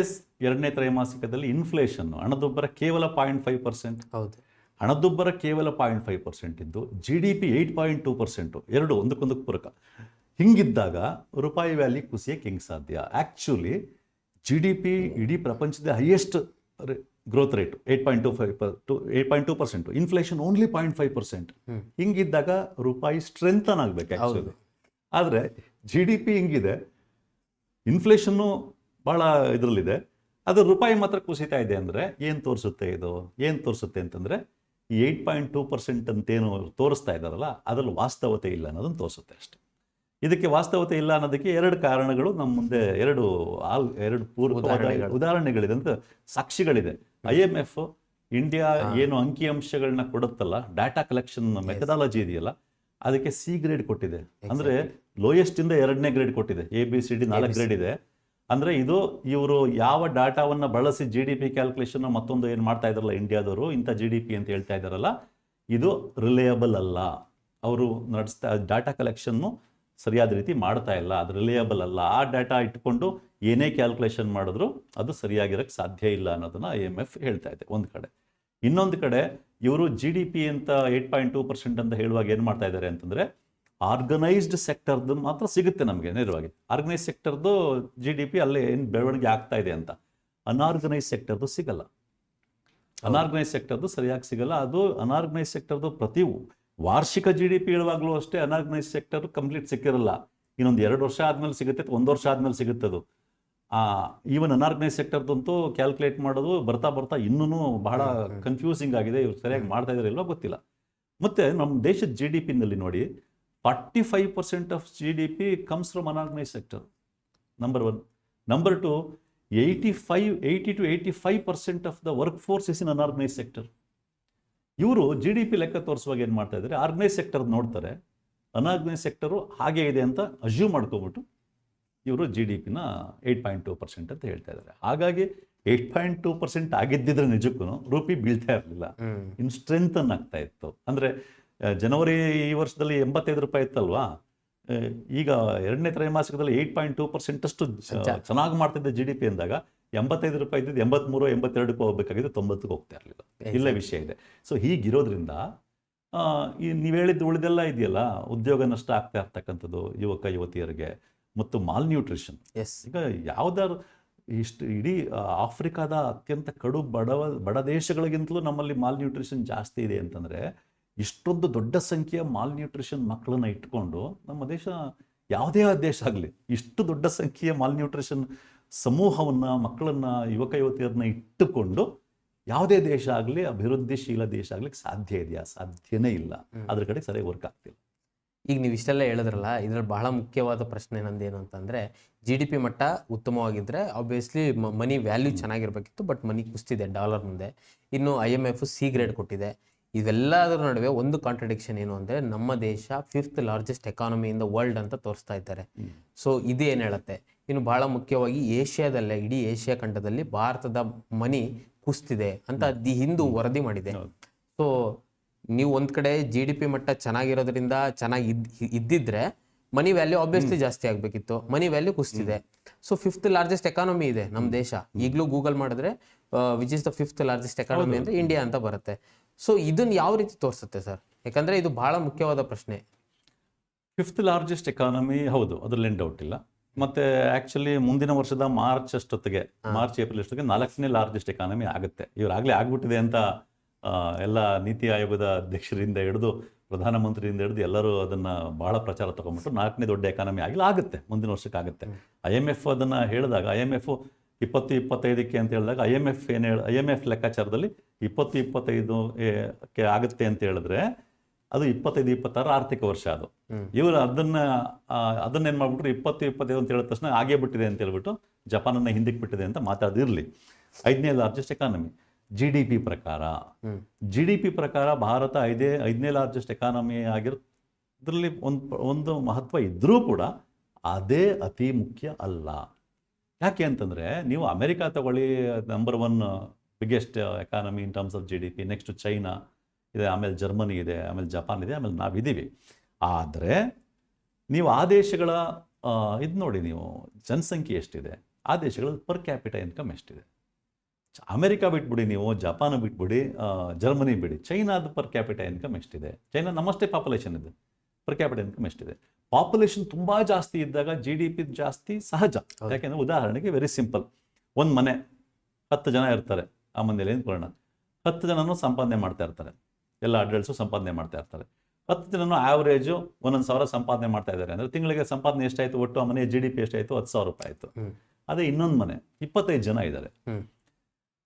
ಎರಡನೇ ತ್ರೈಮಾಸಿಕದಲ್ಲಿ ಇನ್ಫ್ಲೇಷನ್, ಹಣದುಬ್ಬರ ಕೇವಲ 0.5%. ಹೌದು, ಹಣದುಬ್ಬರ ಕೇವಲ 0.5% ಇದ್ದು GDP 8.2%, ಎರಡು ಒಂದಕ್ಕೊಂದಕ್ಕೆ ಪೂರಕ. ಹಿಂಗಿದ್ದಾಗ ರೂಪಾಯಿ ವ್ಯಾಲ್ಯೂ ಕುಸಿಯಕ್ಕೆ ಹೆಂಗೆ ಸಾಧ್ಯ? ಆ್ಯಕ್ಚುಲಿ GDP ಇಡೀ ಪ್ರಪಂಚದ highest growth rate 8.2%, inflation only 0.5%. ಹಿಂಗಿದ್ದಾಗ ರೂಪಾಯಿ ಸ್ಟ್ರೆಂಥನ್ ಆಗ್ಬೇಕು ಆ್ಯಕ್ಚುಲಿ. ಆದರೆ GDP ಹಿಂಗಿದೆ, ಇನ್ಫ್ಲೇಷನ್ನು ಭಾಳ ಇದರಲ್ಲಿದೆ, ಅದು ರೂಪಾಯಿ ಮಾತ್ರ ಕುಸಿತಾ ಇದೆ. ಅಂದರೆ ಏನು ತೋರಿಸುತ್ತೆ ಇದು? ಏನು ತೋರಿಸುತ್ತೆ ಅಂತಂದರೆ ಈ 8.2% ಅಂತೇನು ತೋರಿಸ್ತಾ ಇದ್ದಾರಲ್ಲ, ಅದರಲ್ಲಿ ವಾಸ್ತವತೆ ಇಲ್ಲ ಅನ್ನೋದನ್ನು ತೋರಿಸುತ್ತೆ ಅಷ್ಟೆ. ಇದಕ್ಕೆ ವಾಸ್ತವತೆ ಇಲ್ಲ ಅನ್ನೋದಕ್ಕೆ ಎರಡು ಕಾರಣಗಳು ನಮ್ಮ ಮುಂದೆ, ಎರಡು ಉದಾಹರಣೆಗಳಿದೆ ಅಂತ ಸಾಕ್ಷಿಗಳಿದೆ. IMF ಇಂಡಿಯಾ ಏನು ಅಂಕಿಅಂಶಗಳನ್ನ ಕೊಡುತ್ತಲ್ಲ, ಡಾಟಾ ಕಲೆಕ್ಷನ್ ಮೆಥಡಾಲಜಿ ಇದೆಯಲ್ಲ, ಅದಕ್ಕೆ C ಗ್ರೇಡ್ ಕೊಟ್ಟಿದೆ. ಅಂದರೆ ಲೋಯೆಸ್ಟ್ ಇಂದ 2ನೇ ಗ್ರೇಡ್ ಕೊಟ್ಟಿದೆ. ABCD 4 ಗ್ರೇಡ್ ಇದೆ. ಅಂದರೆ ಇವರು ಯಾವ ಡಾಟಾವನ್ನು ಬಳಸಿ GDP ಕ್ಯಾಲ್ಕುಲೇಷನ್ ಮತ್ತೊಂದು ಏನು ಮಾಡ್ತಾ ಇದ್ದಾರಲ್ಲ ಇಂಡಿಯಾದವರು, ಇಂಥ GDP ಅಂತ ಹೇಳ್ತಾ ಇದ್ದಾರಲ್ಲ, ಇದು ರಿಲಯಬಲ್ ಅಲ್ಲ. ಅವರು ನಡೆಸ್ತಾ ಡಾಟಾ ಕಲೆಕ್ಷನ್ನು ಸರಿಯಾದ ರೀತಿ ಮಾಡ್ತಾ ಇಲ್ಲ, ಅದು ರಿಲಯಬಲ್ ಅಲ್ಲ. ಆ ಡಾಟಾ ಇಟ್ಕೊಂಡು ಏನೇ ಕ್ಯಾಲ್ಕುಲೇಷನ್ ಮಾಡಿದ್ರು ಅದು ಸರಿಯಾಗಿರೋಕ್ಕೆ ಸಾಧ್ಯ ಇಲ್ಲ ಅನ್ನೋದನ್ನು IMF ಹೇಳ್ತಾ ಇದೆ ಒಂದು ಕಡೆ. ಇನ್ನೊಂದು ಕಡೆ ಇವರು GDP ಅಂತ 8.2% ಅಂತ ಹೇಳುವಾಗ ಏನು ಮಾಡ್ತಾ ಇದ್ದಾರೆ ಅಂತಂದರೆ, ಆರ್ಗನೈಸ್ಡ್ ಸೆಕ್ಟರ್ದು ಮಾತ್ರ ಸಿಗುತ್ತೆ ನಮಗೆ ನೇರವಾಗಿ. ಆರ್ಗನೈಸ್ ಸೆಕ್ಟರ್ದು GDP ಅಲ್ಲೇ ಏನು ಬೆಳವಣಿಗೆ ಆಗ್ತಾ ಇದೆ ಅಂತ. ಅನ್ಆರ್ಗನೈಸ್ ಸೆಕ್ಟರ್ದು ಸಿಗಲ್ಲ, ಅನ್ಆರ್ಗನೈಸ್ ಸೆಕ್ಟರ್ದು ಸರಿಯಾಗಿ ಸಿಗಲ್ಲ. ಅದು ಅನ್ಆರ್ಗನೈಸ್ ಸೆಕ್ಟರ್ದು ಪ್ರತಿ ವಾರ್ಷಿಕ GDP ಹೇಳುವಾಗಲೂ ಅಷ್ಟೇ ಅನ್ಆರ್ಗನೈಸ್ ಸೆಕ್ಟರ್ ಕಂಪ್ಲೀಟ್ ಸಿಕ್ಕಿರಲ್ಲ. ಇನ್ನೊಂದು 2 ವರ್ಷ ಆದಮೇಲೆ ಸಿಗುತ್ತೆ, 1 ವರ್ಷ ಆದಮೇಲೆ ಸಿಗುತ್ತೆ ಅದು. ಈವನ್ ಅನ್ಆರ್ಗನೈಸ್ ಸೆಕ್ಟರ್ದಂತೂ ಕ್ಯಾಲ್ಕುಲೇಟ್ ಮಾಡೋದು ಬರ್ತಾ ಇನ್ನೂ ಬಹಳ ಕನ್ಫ್ಯೂಸಿಂಗ್ ಆಗಿದೆ. ಇವ್ರು ಸರಿಯಾಗಿ ಮಾಡ್ತಾ ಇದ್ದಾರೆ ಇಲ್ವೋ ಗೊತ್ತಿಲ್ಲ. ಮತ್ತು ನಮ್ಮ ದೇಶದ GDP-ನಲ್ಲಿ ನೋಡಿ, 45% of GDP comes from unorganised sector, number 1. Number 2, 80 to 85% of the work force is in unorganised sector. ಇವರು GDP ಲೆಕ್ಕ ತೋರಿಸುವಾಗ ಏನು ಮಾಡ್ತಾ ಇದ್ದಾರೆ, ಆರ್ಗನೈಸ್ ಸೆಕ್ಟರ್ ನೋಡ್ತಾರೆ, ಅನ್ಆರ್ಗನೈಸ್ ಸೆಕ್ಟರು ಹಾಗೆ ಇದೆ ಅಂತ ಅಸ್ಯೂಮ್ ಮಾಡ್ಕೊಬಿಟ್ಟು ಇವರು GDP-ನ 8.2% ಅಂತ ಹೇಳ್ತಾ ಇದ್ದಾರೆ. ಹಾಗಾಗಿ 8.2% ಆಗಿದ್ದಿದ್ರೆ ನಿಜಕ್ಕೂ ರೂಪಿ ಬೀಳ್ತಾ ಇರಲಿಲ್ಲ, ಇನ್ನು ಸ್ಟ್ರೆಂಥನ್ ಆಗ್ತಾ ಇತ್ತು. ಅಂದರೆ ಜನವರಿ ಈ ವರ್ಷದಲ್ಲಿ 85 ರೂಪಾಯಿ ಇತ್ತಲ್ವಾ, ಈಗ ಎರಡನೇ ತ್ರೈಮಾಸಿಕದಲ್ಲಿ 8.2% ಅಷ್ಟು ಚೆನ್ನಾಗಿ ಮಾಡ್ತಿದ್ದ GDP ಅಂದಾಗ 85 ರೂಪಾಯಿ ಇದ್ದಿದ್ದು 83, 82ಕ್ಕೆ ಹೋಗ್ಬೇಕಾಗಿದ್ದು 90ಕ್ಕೆ ಹೋಗ್ತಾ ಇರಲಿಲ್ಲ. ಇಲ್ಲ ವಿಷಯ ಇದೆ. ಸೊ ಹೀಗಿರೋದ್ರಿಂದ ನೀವು ಹೇಳಿದ್ದು ಉಳಿದೆಲ್ಲ ಇದೆಯಲ್ಲ, ಉದ್ಯೋಗ ನಷ್ಟ ಆಗ್ತಾ ಇರ್ತಕ್ಕಂಥದ್ದು ಯುವಕ ಯುವತಿಯರಿಗೆ, ಮತ್ತು ಮಾಲ್ನ್ಯೂಟ್ರಿಷನ್. ಈಗ ಯಾವ್ದಾದ್ರು ಇಡೀ ಆಫ್ರಿಕಾದ ಅತ್ಯಂತ ಕಡು ಬಡ ದೇಶಗಳಿಗಿಂತಲೂ ನಮ್ಮಲ್ಲಿ ಮಾಲ್ನ್ಯೂಟ್ರಿಷನ್ ಜಾಸ್ತಿ ಇದೆ ಅಂತಂದರೆ, ಇಷ್ಟೊಂದು ದೊಡ್ಡ ಸಂಖ್ಯೆಯ ಮಾಲ್ನ್ಯೂಟ್ರಿಷನ್ ಮಕ್ಕಳನ್ನ ಇಟ್ಕೊಂಡು ನಮ್ಮ ದೇಶ, ಯಾವುದೇ ದೇಶ ಆಗಲಿ, ಇಷ್ಟು ದೊಡ್ಡ ಸಂಖ್ಯೆಯ ಮಾಲ್ನ್ಯೂಟ್ರಿಷನ್ ಸಮೂಹವನ್ನು, ಮಕ್ಕಳನ್ನು, ಯುವಕ ಯುವತಿಯರನ್ನ ಇಟ್ಟುಕೊಂಡು ಯಾವುದೇ ದೇಶ ಆಗಲಿ, ಅಭಿವೃದ್ಧಿಶೀಲ ದೇಶ ಆಗ್ಲಿಕ್ಕೆ ಸಾಧ್ಯ ಇದೆಯಾ? ಸಾಧ್ಯನೇ ಇಲ್ಲ. ಅದ್ರ ಕಡೆ ಸರಿಯಾಗಿ ವರ್ಕ್ ಆಗ್ತಿಲ್ಲ. ಈಗ ನೀವು ಇಷ್ಟೆಲ್ಲ ಹೇಳಿದ್ರಲ್ಲ, ಇದ್ರಲ್ಲಿ ಬಹಳ ಮುಖ್ಯವಾದ ಪ್ರಶ್ನೆ ನಂದೇನು ಅಂತಂದರೆ, GDP ಮಟ್ಟ ಉತ್ತಮವಾಗಿದ್ದರೆ ಆಬ್ವಿಯಸ್ಲಿ ಮನಿ ವ್ಯಾಲ್ಯೂ ಚೆನ್ನಾಗಿರ್ಬೇಕಿತ್ತು, ಬಟ್ ಮನಿ ಕುಸ್ತಿದೆ ಡಾಲರ್ ಮುಂದೆ. ಇನ್ನು IMF C ಗ್ರೇಡ್ ಕೊಟ್ಟಿದೆ. ಇವೆಲ್ಲದರ ನಡುವೆ ಒಂದು ಕಾಂಟ್ರಡಿಕ್ಷನ್ ಏನು ಅಂದರೆ, ನಮ್ಮ ದೇಶ 5th largest economy in the world ಅಂತ ತೋರಿಸ್ತಾ ಇದ್ದಾರೆ. ಸೊ ಇದು ಏನು ಹೇಳುತ್ತೆ? ಇನ್ನು ಬಹಳ ಮುಖ್ಯವಾಗಿ ಏಷ್ಯಾದಲ್ಲೇ, ಇಡೀ ಏಷ್ಯಾ ಖಂಡದಲ್ಲಿ ಭಾರತದ ಮನಿ ಕುಸ್ತಿದೆ ಅಂತ ದಿ ಹಿಂದೂ ವರದಿ ಮಾಡಿದೆ. ಸೊ ನೀವು ಒಂದ್ ಕಡೆ GDP ಮಟ್ಟ ಚೆನ್ನಾಗಿರೋದ್ರಿಂದ ಚೆನ್ನಾಗಿ ಇದ್ದಿದ್ರೆ ಮನಿ ವ್ಯಾಲ್ಯೂ ಆಬ್ವಿಯಸ್ಲಿ ಜಾಸ್ತಿ ಆಗ್ಬೇಕಿತ್ತು, ಮನಿ ವ್ಯಾಲ್ಯೂ ಕುಸ್ತಿದೆ. ಸೊ 5th ಲಾರ್ಜೆಸ್ಟ್ ಎಕಾನಮಿ ಇದೆ ನಮ್ಮ ದೇಶ. ಈಗಲೂ ಗೂಗಲ್ ಮಾಡಿದ್ರೆ which is the 5th largest economy ಅಂದ್ರೆ ಇಂಡಿಯಾ ಅಂತ ಬರುತ್ತೆ. ಸೊ ಇದನ್ನ ಯಾವ ರೀತಿ ತೋರಿಸುತ್ತೆ ಸರ್? ಯಾಕಂದ್ರೆ ಇದು ಬಹಳ ಮುಖ್ಯವಾದ ಪ್ರಶ್ನೆ. 5th ಲಾರ್ಜೆಸ್ಟ್ ಎಕಾನಮಿ ಹೌದು, ಅದರಲ್ಲಿ ಡೌಟ್ ಇಲ್ಲ. ಮತ್ತೆ ಆಕ್ಚುಲಿ ಮುಂದಿನ ವರ್ಷದ ಮಾರ್ಚ್ ಏಪ್ರಿಲ್ ಅಷ್ಟೊತ್ತಿಗೆ 4ನೇ ಲಾರ್ಜೆಸ್ಟ್ ಎಕಾನಮಿ ಆಗುತ್ತೆ. ಇವರಾಗಲೇ ಆಗ್ಬಿಟ್ಟಿದೆ ಅಂತ ಎಲ್ಲ ನೀತಿ ಆಯೋಗದ ಅಧ್ಯಕ್ಷರಿಂದ ಹಿಡಿದು ಪ್ರಧಾನಮಂತ್ರಿಯಿಂದ ಹಿಡಿದು ಎಲ್ಲರೂ ಅದನ್ನ ಬಹಳ ಪ್ರಚಾರ ತಗೊಂಡ್ಬಿಟ್ಟು 4ನೇ ದೊಡ್ಡ ಎಕಾನಮಿ ಆಗುತ್ತೆ, ಮುಂದಿನ ವರ್ಷಕ್ಕೆ ಆಗುತ್ತೆ. IMF ಅದನ್ನ ಹೇಳಿದಾಗ IMF 2025ಕ್ಕೆ ಅಂತ ಹೇಳಿದಾಗ IMF ಲೆಕ್ಕಾಚಾರದಲ್ಲಿ 2025ಕ್ಕೆ ಆಗುತ್ತೆ ಅಂತ ಹೇಳಿದ್ರೆ ಅದು 25-26 ಆರ್ಥಿಕ ವರ್ಷ. ಅದು ಇವರು ಅದನ್ನೇನು ಮಾಡ್ಬಿಟ್ರು 2025 ಅಂತ ಹೇಳಿದ ತಕ್ಷಣ ಆಗೇ ಬಿಟ್ಟಿದೆ ಅಂತ ಹೇಳ್ಬಿಟ್ಟು ಜಪಾನನ್ನ ಹಿಂದಕ್ಕೆ ಬಿಟ್ಟಿದೆ ಅಂತ ಮಾತಾಡಿರ್ಲಿ. 5ನೇ ಲಾರ್ಜೆಸ್ಟ್ ಎಕಾನಮಿ GDP ಪ್ರಕಾರ ಭಾರತ 5ನೇ ಲಾರ್ಜೆಸ್ಟ್ ಎಕಾನಮಿ ಆಗಿರೋದ್ರಲ್ಲಿ ಒಂದು ಮಹತ್ವ ಇದ್ರೂ ಕೂಡ ಅದೇ ಅತಿ ಮುಖ್ಯ ಅಲ್ಲ. ಯಾಕೆ ಅಂತಂದ್ರೆ ನೀವು ಅಮೆರಿಕ ತಗೊಳ್ಳಿ, number 1 biggest economy in terms of GDP. Next China ಇದೆ, ಆಮೇಲೆ ಜರ್ಮನಿ ಇದೆ, ಆಮೇಲೆ ಜಪಾನ್ ಇದೆ, ಆಮೇಲೆ ನಾವಿದ್ದೀವಿ. ಆದರೆ ನೀವು ಆ ದೇಶಗಳ ಇದು ನೋಡಿ, ನೀವು ಜನಸಂಖ್ಯೆ ಎಷ್ಟಿದೆ, ಆ ದೇಶಗಳಲ್ಲಿ ಪರ್ ಕ್ಯಾಪಿಟಲ್ ಇನ್ಕಮ್ ಎಷ್ಟಿದೆ. ಅಮೆರಿಕ ಬಿಟ್ಬಿಡಿ, ನೀವು ಜಪಾನ್ ಬಿಟ್ಬಿಡಿ, ಜರ್ಮನಿ ಬಿಡಿ, ಚೈನಾದ ಪರ್ ಕ್ಯಾಪಿಟಲ್ ಇನ್ಕಮ್ ಎಷ್ಟಿದೆ? ಚೈನಾ ನಮ್ಮಷ್ಟೇ ಪಾಪ್ಯುಲೇಷನ್ ಇದೆ, ಪರ್ ಕ್ಯಾಪಿಟಲ್ ಇನ್ಕಮ್ ಎಷ್ಟಿದೆ? ಪಾಪ್ಯುಲೇಷನ್ ತುಂಬ ಜಾಸ್ತಿ ಇದ್ದಾಗ GDP ಜಾಸ್ತಿ ಸಹಜ. ಯಾಕೆಂದರೆ ಉದಾಹರಣೆಗೆ ವೆರಿ ಸಿಂಪಲ್, ಒಂದು ಮನೆ 10 ಜನ ಇರ್ತಾರೆ, ಆ ಮನೇಲಿ ಏನು ಕೊಡೋಣ, 10 ಜನನೂ ಸಂಪಾದನೆ ಮಾಡ್ತಾ ಇರ್ತಾರೆ, ಎಲ್ಲ ಅಡಲ್ಟ್ಸು ಸಂಪಾದನೆ ಮಾಡ್ತಾ ಇರ್ತಾರೆ. 10 ಜನನು ಆವ್ರೇಜು 1,000 ಸಂಪಾದನೆ ಮಾಡ್ತಾ ಇದ್ದಾರೆ ಅಂದರೆ ತಿಂಗಳಿಗೆ ಸಂಪಾದನೆ ಎಷ್ಟಾಯಿತು? ಒಟ್ಟು ಆ ಮನೆಯ GDP ಎಷ್ಟಾಯಿತು? 10,000 ರೂಪಾಯಿ ಆಯಿತು. ಅದೇ ಇನ್ನೊಂದು ಮನೆ 25 ಜನ ಇದ್ದಾರೆ,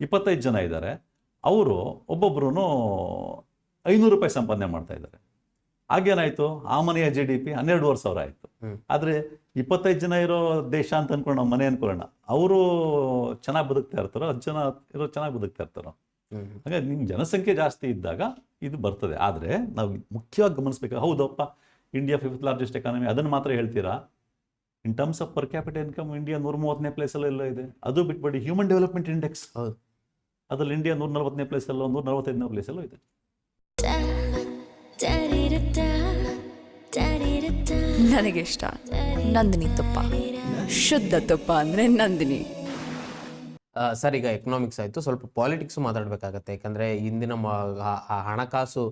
25 ಜನ ಇದ್ದಾರೆ, ಅವರು ಒಬ್ಬೊಬ್ರು 500 ರೂಪಾಯಿ ಸಂಪಾದನೆ ಮಾಡ್ತಾ ಇದ್ದಾರೆ. ಆಗೇನಾಯಿತು? ಆ ಮನೆಯ GDP 12,500 ಆಯಿತು. ಆದರೆ 25 ಜನ ಇರೋ ದೇಶ ಅಂತ ಅನ್ಕೊಂಡು ನಾವು ಮನೆ ಅನ್ಕೊಳ್ಳೋಣ, ಅವರು ಚೆನ್ನಾಗಿ ಬದುಕ್ತಾ ಇರ್ತಾರೋ, 10 ಜನ ಇರೋ ಚೆನ್ನಾಗಿ ಬದುಕ್ತಾ ಇರ್ತಾರೋ. ಹಾಗಾಗಿ ನಿಮ್ಮ ಜನಸಂಖ್ಯೆ ಜಾಸ್ತಿ ಇದ್ದಾಗ ಇದು ಬರ್ತದೆ. ಆದರೆ ನಾವು ಮುಖ್ಯವಾಗಿ ಗಮನಿಸ್ಬೇಕು, ಹೌದಪ್ಪ ಇಂಡಿಯಾ 5th ಲಾರ್ಜೆಸ್ಟ್ ಎಕಾನಮಿ ಅದನ್ನು ಮಾತ್ರ ಹೇಳ್ತೀರಾ? In terms of per capita income India 130ನೇ ಪ್ಲೇಸಲ್ಲೆಲ್ಲ ಇದೆ. ಅದು ಬಿಟ್ಬಿಡಿ, ಹ್ಯೂಮನ್ ಡೆವಲಪ್ಮೆಂಟ್ ಇಂಡೆಕ್ಸ್ ಅದ್ರಲ್ಲಿ ಇಂಡಿಯಾ 140ನೇ ಪ್ಲೇಸಲ್ಲೋ 145ನೇ ಪ್ಲೇಸಲ್ಲೋ ಇದೆ. ನನಗೆ ಇಷ್ಟ ನಂದಿನಿ ತುಪ್ಪ, ಶುದ್ಧ ತುಪ್ಪ ಅಂದರೆ ನಂದಿನಿ. ಸರ್, ಈಗ ಎಕನಾಮಿಕ್ಸ್ ಆಯಿತು, ಸ್ವಲ್ಪ ಪಾಲಿಟಿಕ್ಸು ಮಾತಾಡಬೇಕಾಗತ್ತೆ. ಯಾಕಂದರೆ ಇಂದಿನ ಹಣಕಾಸು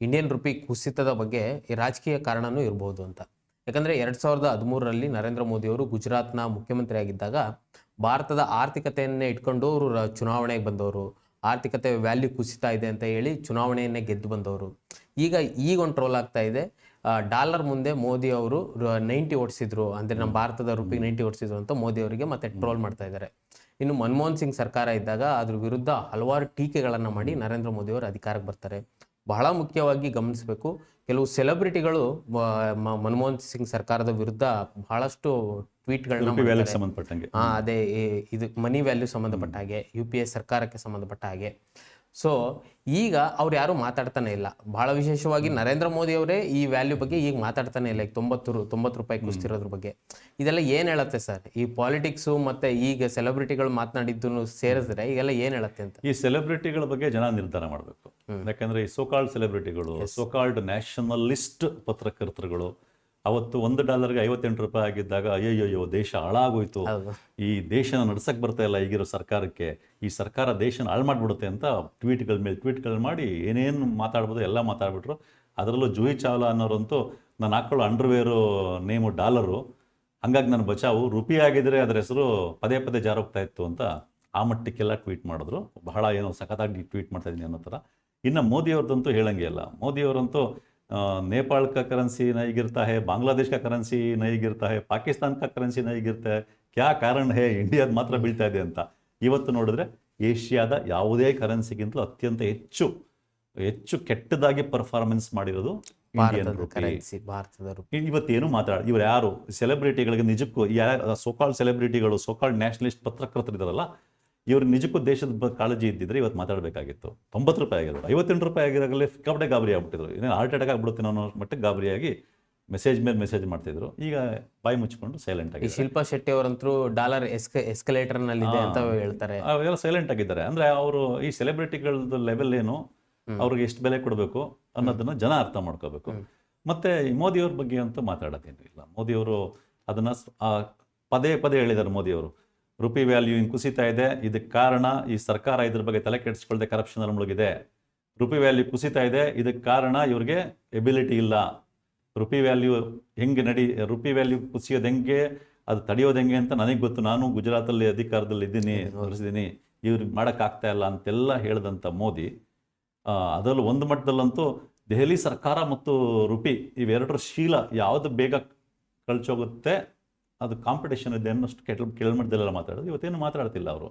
ಇಂಡಿಯನ್ ರುಪಿ ಕುಸಿತದ ಬಗ್ಗೆ ಈ ರಾಜಕೀಯ ಕಾರಣನೂ ಇರ್ಬೋದು ಅಂತ. ಯಾಕಂದರೆ 2013ರಲ್ಲಿ ನರೇಂದ್ರ ಮೋದಿಯವರು ಗುಜರಾತ್ನ ಮುಖ್ಯಮಂತ್ರಿ ಆಗಿದ್ದಾಗ ಭಾರತದ ಆರ್ಥಿಕತೆಯನ್ನೇ ಇಟ್ಕೊಂಡು ಅವರು ಚುನಾವಣೆಗೆ ಬಂದವರು. ಆರ್ಥಿಕತೆ ವ್ಯಾಲ್ಯೂ ಕುಸಿತಾ ಇದೆ ಅಂತ ಹೇಳಿ ಚುನಾವಣೆಯನ್ನೇ ಗೆದ್ದು ಬಂದವರು. ಈಗ ಒಂದು ಟ್ರೋಲ್ ಆಗ್ತಾ ಇದೆ, ಡಾಲರ್ ಮುಂದೆ ಮೋದಿ ಅವರು 90 ಓಡಿಸಿದ್ರು, ಅಂದರೆ ನಮ್ಮ ಭಾರತದ ರುಪಿಗೆ 90 ಓಡಿಸಿದ್ರು ಅಂತ ಮೋದಿ ಅವರಿಗೆ ಮತ್ತೆ ಟ್ರೋಲ್ ಮಾಡ್ತಾ ಇದ್ದಾರೆ. ಇನ್ನು ಮನಮೋಹನ್ ಸಿಂಗ್ ಸರ್ಕಾರ ಇದ್ದಾಗ ಅದ್ರ ವಿರುದ್ಧ ಹಲವಾರು ಟೀಕೆಗಳನ್ನು ಮಾಡಿ ನರೇಂದ್ರ ಮೋದಿ ಅವರು ಅಧಿಕಾರಕ್ಕೆ ಬರ್ತಾರೆ. ಬಹಳ ಮುಖ್ಯವಾಗಿ ಗಮನಿಸಬೇಕು, ಕೆಲವು ಸೆಲೆಬ್ರಿಟಿಗಳು ಮನಮೋಹನ್ ಸಿಂಗ್ ಸರ್ಕಾರದ ವಿರುದ್ಧ ಬಹಳಷ್ಟು ಟ್ವೀಟ್ಗಳನ್ನ ಸಂಬಂಧಪಟ್ಟಂಗೆ, ಅದೇ ಇದು ಮನಿ ವ್ಯಾಲ್ಯೂ ಸಂಬಂಧಪಟ್ಟ ಹಾಗೆ, UPA ಸರ್ಕಾರಕ್ಕೆ ಸಂಬಂಧಪಟ್ಟ ಹಾಗೆ. ಸೊ ಈಗ ಅವ್ರು ಯಾರು ಮಾತಾಡ್ತಾನೆ ಇಲ್ಲ. ಬಹಳ ವಿಶೇಷವಾಗಿ ನರೇಂದ್ರ ಮೋದಿ ಅವರೇ ಈ ವ್ಯಾಲ್ಯೂ ಬಗ್ಗೆ ಈಗ ಮಾತಾಡ್ತಾನೆ ಇಲ್ಲ. 90 ರೂಪಾಯಿ ಕುಸಿತಿರೋದ್ರ ಬಗ್ಗೆ ಇದೆಲ್ಲ ಏನ್ ಹೇಳತ್ತೆ ಸರ್? ಈ ಪಾಲಿಟಿಕ್ಸು ಮತ್ತೆ ಈಗ ಸೆಲೆಬ್ರಿಟಿಗಳು ಮಾತನಾಡಿದ್ದು ಸೇರಿಸಿದ್ರೆ ಈಗೆಲ್ಲ ಏನ್ ಹೇಳತ್ತೆ ಅಂತ? ಈ ಸೆಲೆಬ್ರಿಟಿಗಳ ಬಗ್ಗೆ ಜನ ನಿರ್ಧಾರ ಮಾಡಬೇಕು. ಯಾಕಂದ್ರೆ ಈ ಸೋಕಾಲ್ಡ್ ಸೆಲೆಬ್ರಿಟಿಗಳು, ಸೋಕಾಲ್ಡ್ ನ್ಯಾಷನಲಿಸ್ಟ್ ಪತ್ರಕರ್ತರುಗಳು ಅವತ್ತು $1ಗೆ 58 ರೂಪಾಯಿ ಆಗಿದ್ದಾಗ ಅಯ್ಯಯ್ಯೋ ದೇಶ ಹಾಳಾಗೋಯ್ತು, ಈ ದೇಶನ ನಡ್ಸಕ್ ಬರ್ತಾ ಇಲ್ಲ ಈಗಿರೋ ಸರ್ಕಾರಕ್ಕೆ, ಈ ಸರ್ಕಾರ ದೇಶನ ಹಾಳು ಮಾಡ್ಬಿಡುತ್ತೆ ಅಂತ ಟ್ವೀಟ್ಗಳ ಮೇಲೆ ಟ್ವೀಟ್ಗಳು ಮಾಡಿ ಏನೇನು ಮಾತಾಡ್ಬೋದು ಎಲ್ಲ ಮಾತಾಡ್ಬಿಟ್ರು. ಅದರಲ್ಲೂ ಜೂಹಿ ಚಾವ್ಲಾ ಅನ್ನೋರಂತೂ ನಾನು ಹಾಕೊಳ್ಳೋ ಅಂಡರ್ವೇರು ನೇಮು ಡಾಲರು, ಹಂಗಾಗಿ ನಾನು ಬಚಾವು, ರುಪಿ ಆಗಿದ್ರೆ ಅದರ ಹೆಸರು ಪದೇ ಪದೇ ಜಾರೋಗ್ತಾ ಇತ್ತು ಅಂತ ಆ ಮಟ್ಟಕ್ಕೆಲ್ಲ ಟ್ವೀಟ್ ಮಾಡಿದ್ರು. ಬಹಳ ಏನೋ ಸಖತ್ತಾಗಿ ಟ್ವೀಟ್ ಮಾಡ್ತಾ ಇದ್ದೀನಿ ಅನ್ನೋ ಥರ. ಇನ್ನು ಮೋದಿಯವ್ರದ್ದಂತೂ ಹೇಳಂಗೆ ಇಲ್ಲ. ಮೋದಿಯವರಂತೂ नेपाल का करेंसी नहीं गिरता है, बांग्लादेश का करेंसी नहीं गिरता है, पाकिस्तान का करेंसी नहीं गिरता है, क्या कारण है ಇಂಡಿಯಾದ ಮಾತ್ರ ಬೀಳ್ತಾ ಇದೆ ಅಂತ. ಇವತ್ತು ನೋಡಿದ್ರೆ ಏಷ್ಯಾದ ಯಾವುದೇ ಕರೆನ್ಸಿಗಿಂತಲೂ ಅತ್ಯಂತ ಹೆಚ್ಚು ಕೆಟ್ಟದಾಗಿ ಪರ್ಫಾರ್ಮೆನ್ಸ್ ಮಾಡಿರೋದು ಇಂಡಿಯನ್ ರುಪಿ, ಭಾರತದ ರುಪಿ. ಇವತ್ತೇನು ಇವ್ರು ಯಾರು ಸೆಲೆಬ್ರಿಟಿಗಳಿಗೆ ನಿಜಕ್ಕೂ ಸೋಕಾಲ್ಡ್ ಸೆಲೆಬ್ರಿಟಿಗಳು, ಸೋಕಾಲ್ಡ್ ನ್ಯಾಷನಲಿಸ್ಟ್ ಪತ್ರಕರ್ತರಿದಾರಲ್ಲ, ಇವ್ರು ನಿಜಕ್ಕೂ ದೇಶದ ಕಾಳಜಿ ಇದ್ದಿದ್ರೆ ಇವತ್ತು ಮಾತಾಡಬೇಕಾಗಿತ್ತು. 90 ರೂಪಾಯಿ ಆಗಿದ್ರು, 58 ರೂಪಾಯಿ ಆಗಿರಾಗಲೇ ಸಿಕ್ಕಾಪಟ್ಟೆ ಗಾಬರಿ ಆಗ್ಬಿಟ್ಟಿದ್ರು. ಇನ್ನೇನು ಹಾರ್ಟ್ ಅಟ್ಯಾಕ್ ಆಗ್ಬಿಡುತ್ತೆ ಅನ್ನೋ ಮಟ್ಟಿಗೆ ಗಾಬರಿಯಾಗಿ ಮೆಸೇಜ್ ಮೇಲೆ ಮೆಸೇಜ್ ಮಾಡ್ತಿದ್ರು. ಈಗ ಬಾಯಿ ಮುಚ್ಚಿಕೊಂಡು ಸೈಲೆಂಟ್ ಆಗಿ. ಶಿಲ್ಪಾ ಶೆಟ್ಟಿ ಅವರಂತೂ ಡಾಲರ್ ಎಸ್ಕಲೇಟರ್ ನಲ್ಲಿ ಇದೆ ಅಂತ ಹೇಳ್ತಾರೆ. ಅವೆಲ್ಲ ಸೈಲೆಂಟ್ ಆಗಿದ್ದಾರೆ. ಅಂದ್ರೆ ಅವರು ಈ ಸೆಲೆಬ್ರಿಟಿಗಳದ್ದು ಲೆವೆಲ್ ಏನು, ಅವ್ರಿಗೆ ಎಷ್ಟು ಬೆಲೆ ಕೊಡಬೇಕು ಅನ್ನೋದನ್ನ ಜನ ಅರ್ಥ ಮಾಡ್ಕೋಬೇಕು. ಮತ್ತೆ ಮೋದಿಯವ್ರ ಬಗ್ಗೆ ಅಂತೂ ಮಾತಾಡೋದೇನು ಇಲ್ಲ. ಮೋದಿಯವರು ಅದನ್ನ ಪದೇ ಪದೇ ಹೇಳಿದ್ದಾರೆ. ಮೋದಿಯವರು ರುಪಿ ವ್ಯಾಲ್ಯೂ ಹಿಂಗೆ ಕುಸಿತಾ ಇದೆ, ಇದಕ್ಕೆ ಕಾರಣ ಈ ಸರ್ಕಾರ ಇದ್ರ ಬಗ್ಗೆ ತಲೆ ಕೆಡಿಸ್ಕೊಳ್ದೆ ಕರಪ್ಷನ್ ಅಲ್ಲಿ ಮುಳುಗಿದೆ. ರುಪಿ ವ್ಯಾಲ್ಯೂ ಕುಸಿತಾ ಇದೆ, ಇದಕ್ಕೆ ಕಾರಣ ಇವ್ರಿಗೆ ಎಬಿಲಿಟಿ ಇಲ್ಲ. ರುಪಿ ವ್ಯಾಲ್ಯೂ ರುಪಿ ವ್ಯಾಲ್ಯೂ ಕುಸಿಯೋದು ಹೆಂಗೆ, ಅದು ತಡೆಯೋದು ಹೆಂಗೆ ಅಂತ ನನಗೆ ಗೊತ್ತು. ನಾನು ಗುಜರಾತಲ್ಲಿ ಅಧಿಕಾರದಲ್ಲಿ ಇದ್ದೀನಿ, ನಡೆಸಿದ್ದೀನಿ, ಇವ್ರಿಗೆ ಮಾಡೋಕ್ಕಾಗ್ತಾ ಇಲ್ಲ ಅಂತೆಲ್ಲ ಹೇಳಿದಂಥ ಮೋದಿ, ಅದರಲ್ಲೂ ಒಂದು ಮಟ್ಟದಲ್ಲಂತೂ ದೆಹಲಿ ಸರ್ಕಾರ ಮತ್ತು ರುಪಿ ಇವೆರಡರ ಶೀಲ ಯಾವುದು ಬೇಗ ಕಳ್ಚೋಗುತ್ತೆ ಅದು ಕಾಂಪಿಟೇಷನ್ ಇದೆ ಅನ್ನೋಷ್ಟು ಕೆಳಮಟ್ಟದಲ್ಲೆಲ್ಲ ಮಾತಾಡೋದು. ಇವತ್ತೇನು ಮಾತಾಡ್ತಿಲ್ಲ ಅವರು.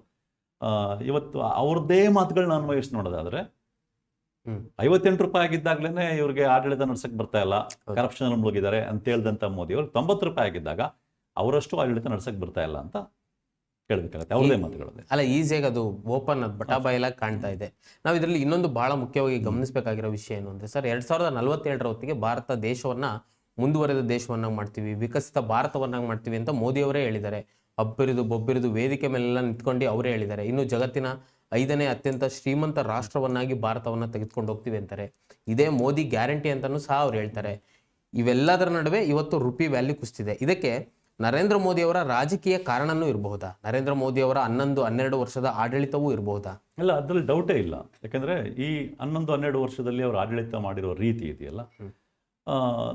ಇವತ್ತು ಅವ್ರದ್ದೇ ಮಾತುಗಳನ್ನ ಅನ್ವಯಿಸಿ ನೋಡೋದಾದ್ರೆ 58 ರೂಪಾಯಿ ಆಗಿದ್ದಾಗಲೇ ಇವ್ರಿಗೆ ಆಡಳಿತ ನಡ್ಸಕ್ಕೆ ಬರ್ತಾ ಇಲ್ಲ, ಕರಪ್ಷನ್ ಮುಳುಗಿದ್ದಾರೆ ಅಂತ ಹೇಳ್ದಂಥ ಮೋದಿ ಅವ್ರಿಗೆ 90 ರೂಪಾಯಿ ಆಗಿದ್ದಾಗ ಅವರಷ್ಟು ಆಡಳಿತ ನಡ್ಸಕ್ಕೆ ಬರ್ತಾ ಇಲ್ಲ ಅಂತ ಹೇಳ್ಬೇಕಾಗತ್ತೆ. ಅವ್ರದೇ ಮಾತುಗಳದೆ ಅಲ್ಲ, ಈಸಿಯಾಗಿ ಅದು ಓಪನ್ ಅದು ಬಟಾಬಾಯಿಲಾಗಿ ಕಾಣ್ತಾ ಇದೆ. ನಾವು ಇದರಲ್ಲಿ ಇನ್ನೊಂದು ಬಹಳ ಮುಖ್ಯವಾಗಿ ಗಮನಿಸಬೇಕಾಗಿರೋ ವಿಷಯ ಏನು ಅಂದರೆ ಸರ್, 2047 ಹೊತ್ತಿಗೆ ಭಾರತ ದೇಶವನ್ನ ಮುಂದುವರೆದ ದೇಶವನ್ನಾಗಿ ಮಾಡ್ತೀವಿ, ವಿಕಸಿತ ಭಾರತವನ್ನಾಗಿ ಮಾಡ್ತೀವಿ ಅಂತ ಮೋದಿಯವರೇ ಹೇಳಿದ್ದಾರೆ. ಬೊಬ್ಬಿರಿದು ವೇದಿಕೆ ಮೇಲೆಲ್ಲ ನಿಂತ್ಕೊಂಡು ಅವರೇ ಹೇಳಿದ್ದಾರೆ. ಇನ್ನು ಜಗತ್ತಿನ 5ನೇ ಅತ್ಯಂತ ಶ್ರೀಮಂತ ರಾಷ್ಟ್ರವನ್ನಾಗಿ ಭಾರತವನ್ನು ತೆಗೆದುಕೊಂಡು ಹೋಗ್ತೀವಿ ಅಂತಾರೆ. ಇದೇ ಮೋದಿ ಗ್ಯಾರಂಟಿ ಅಂತಲೂ ಸಹ ಅವ್ರು ಹೇಳ್ತಾರೆ. ಇವೆಲ್ಲದರ ನಡುವೆ ಇವತ್ತು ರುಪಿ ವ್ಯಾಲ್ಯೂ ಕುಸಿತಿದೆ. ಇದಕ್ಕೆ ನರೇಂದ್ರ ಮೋದಿಯವರ ರಾಜಕೀಯ ಕಾರಣನೂ ಇರಬಹುದಾ? ನರೇಂದ್ರ ಮೋದಿಯವರ 11-12 ವರ್ಷದ ಆಡಳಿತವೂ ಇರಬಹುದಾ? ಇಲ್ಲ, ಅದ್ರಲ್ಲಿ ಡೌಟೇ ಇಲ್ಲ. ಯಾಕಂದ್ರೆ ಈ 11-12 ವರ್ಷದಲ್ಲಿ ಅವರು ಆಡಳಿತ ಮಾಡಿರೋ ರೀತಿ ಇದೆಯಲ್ಲ,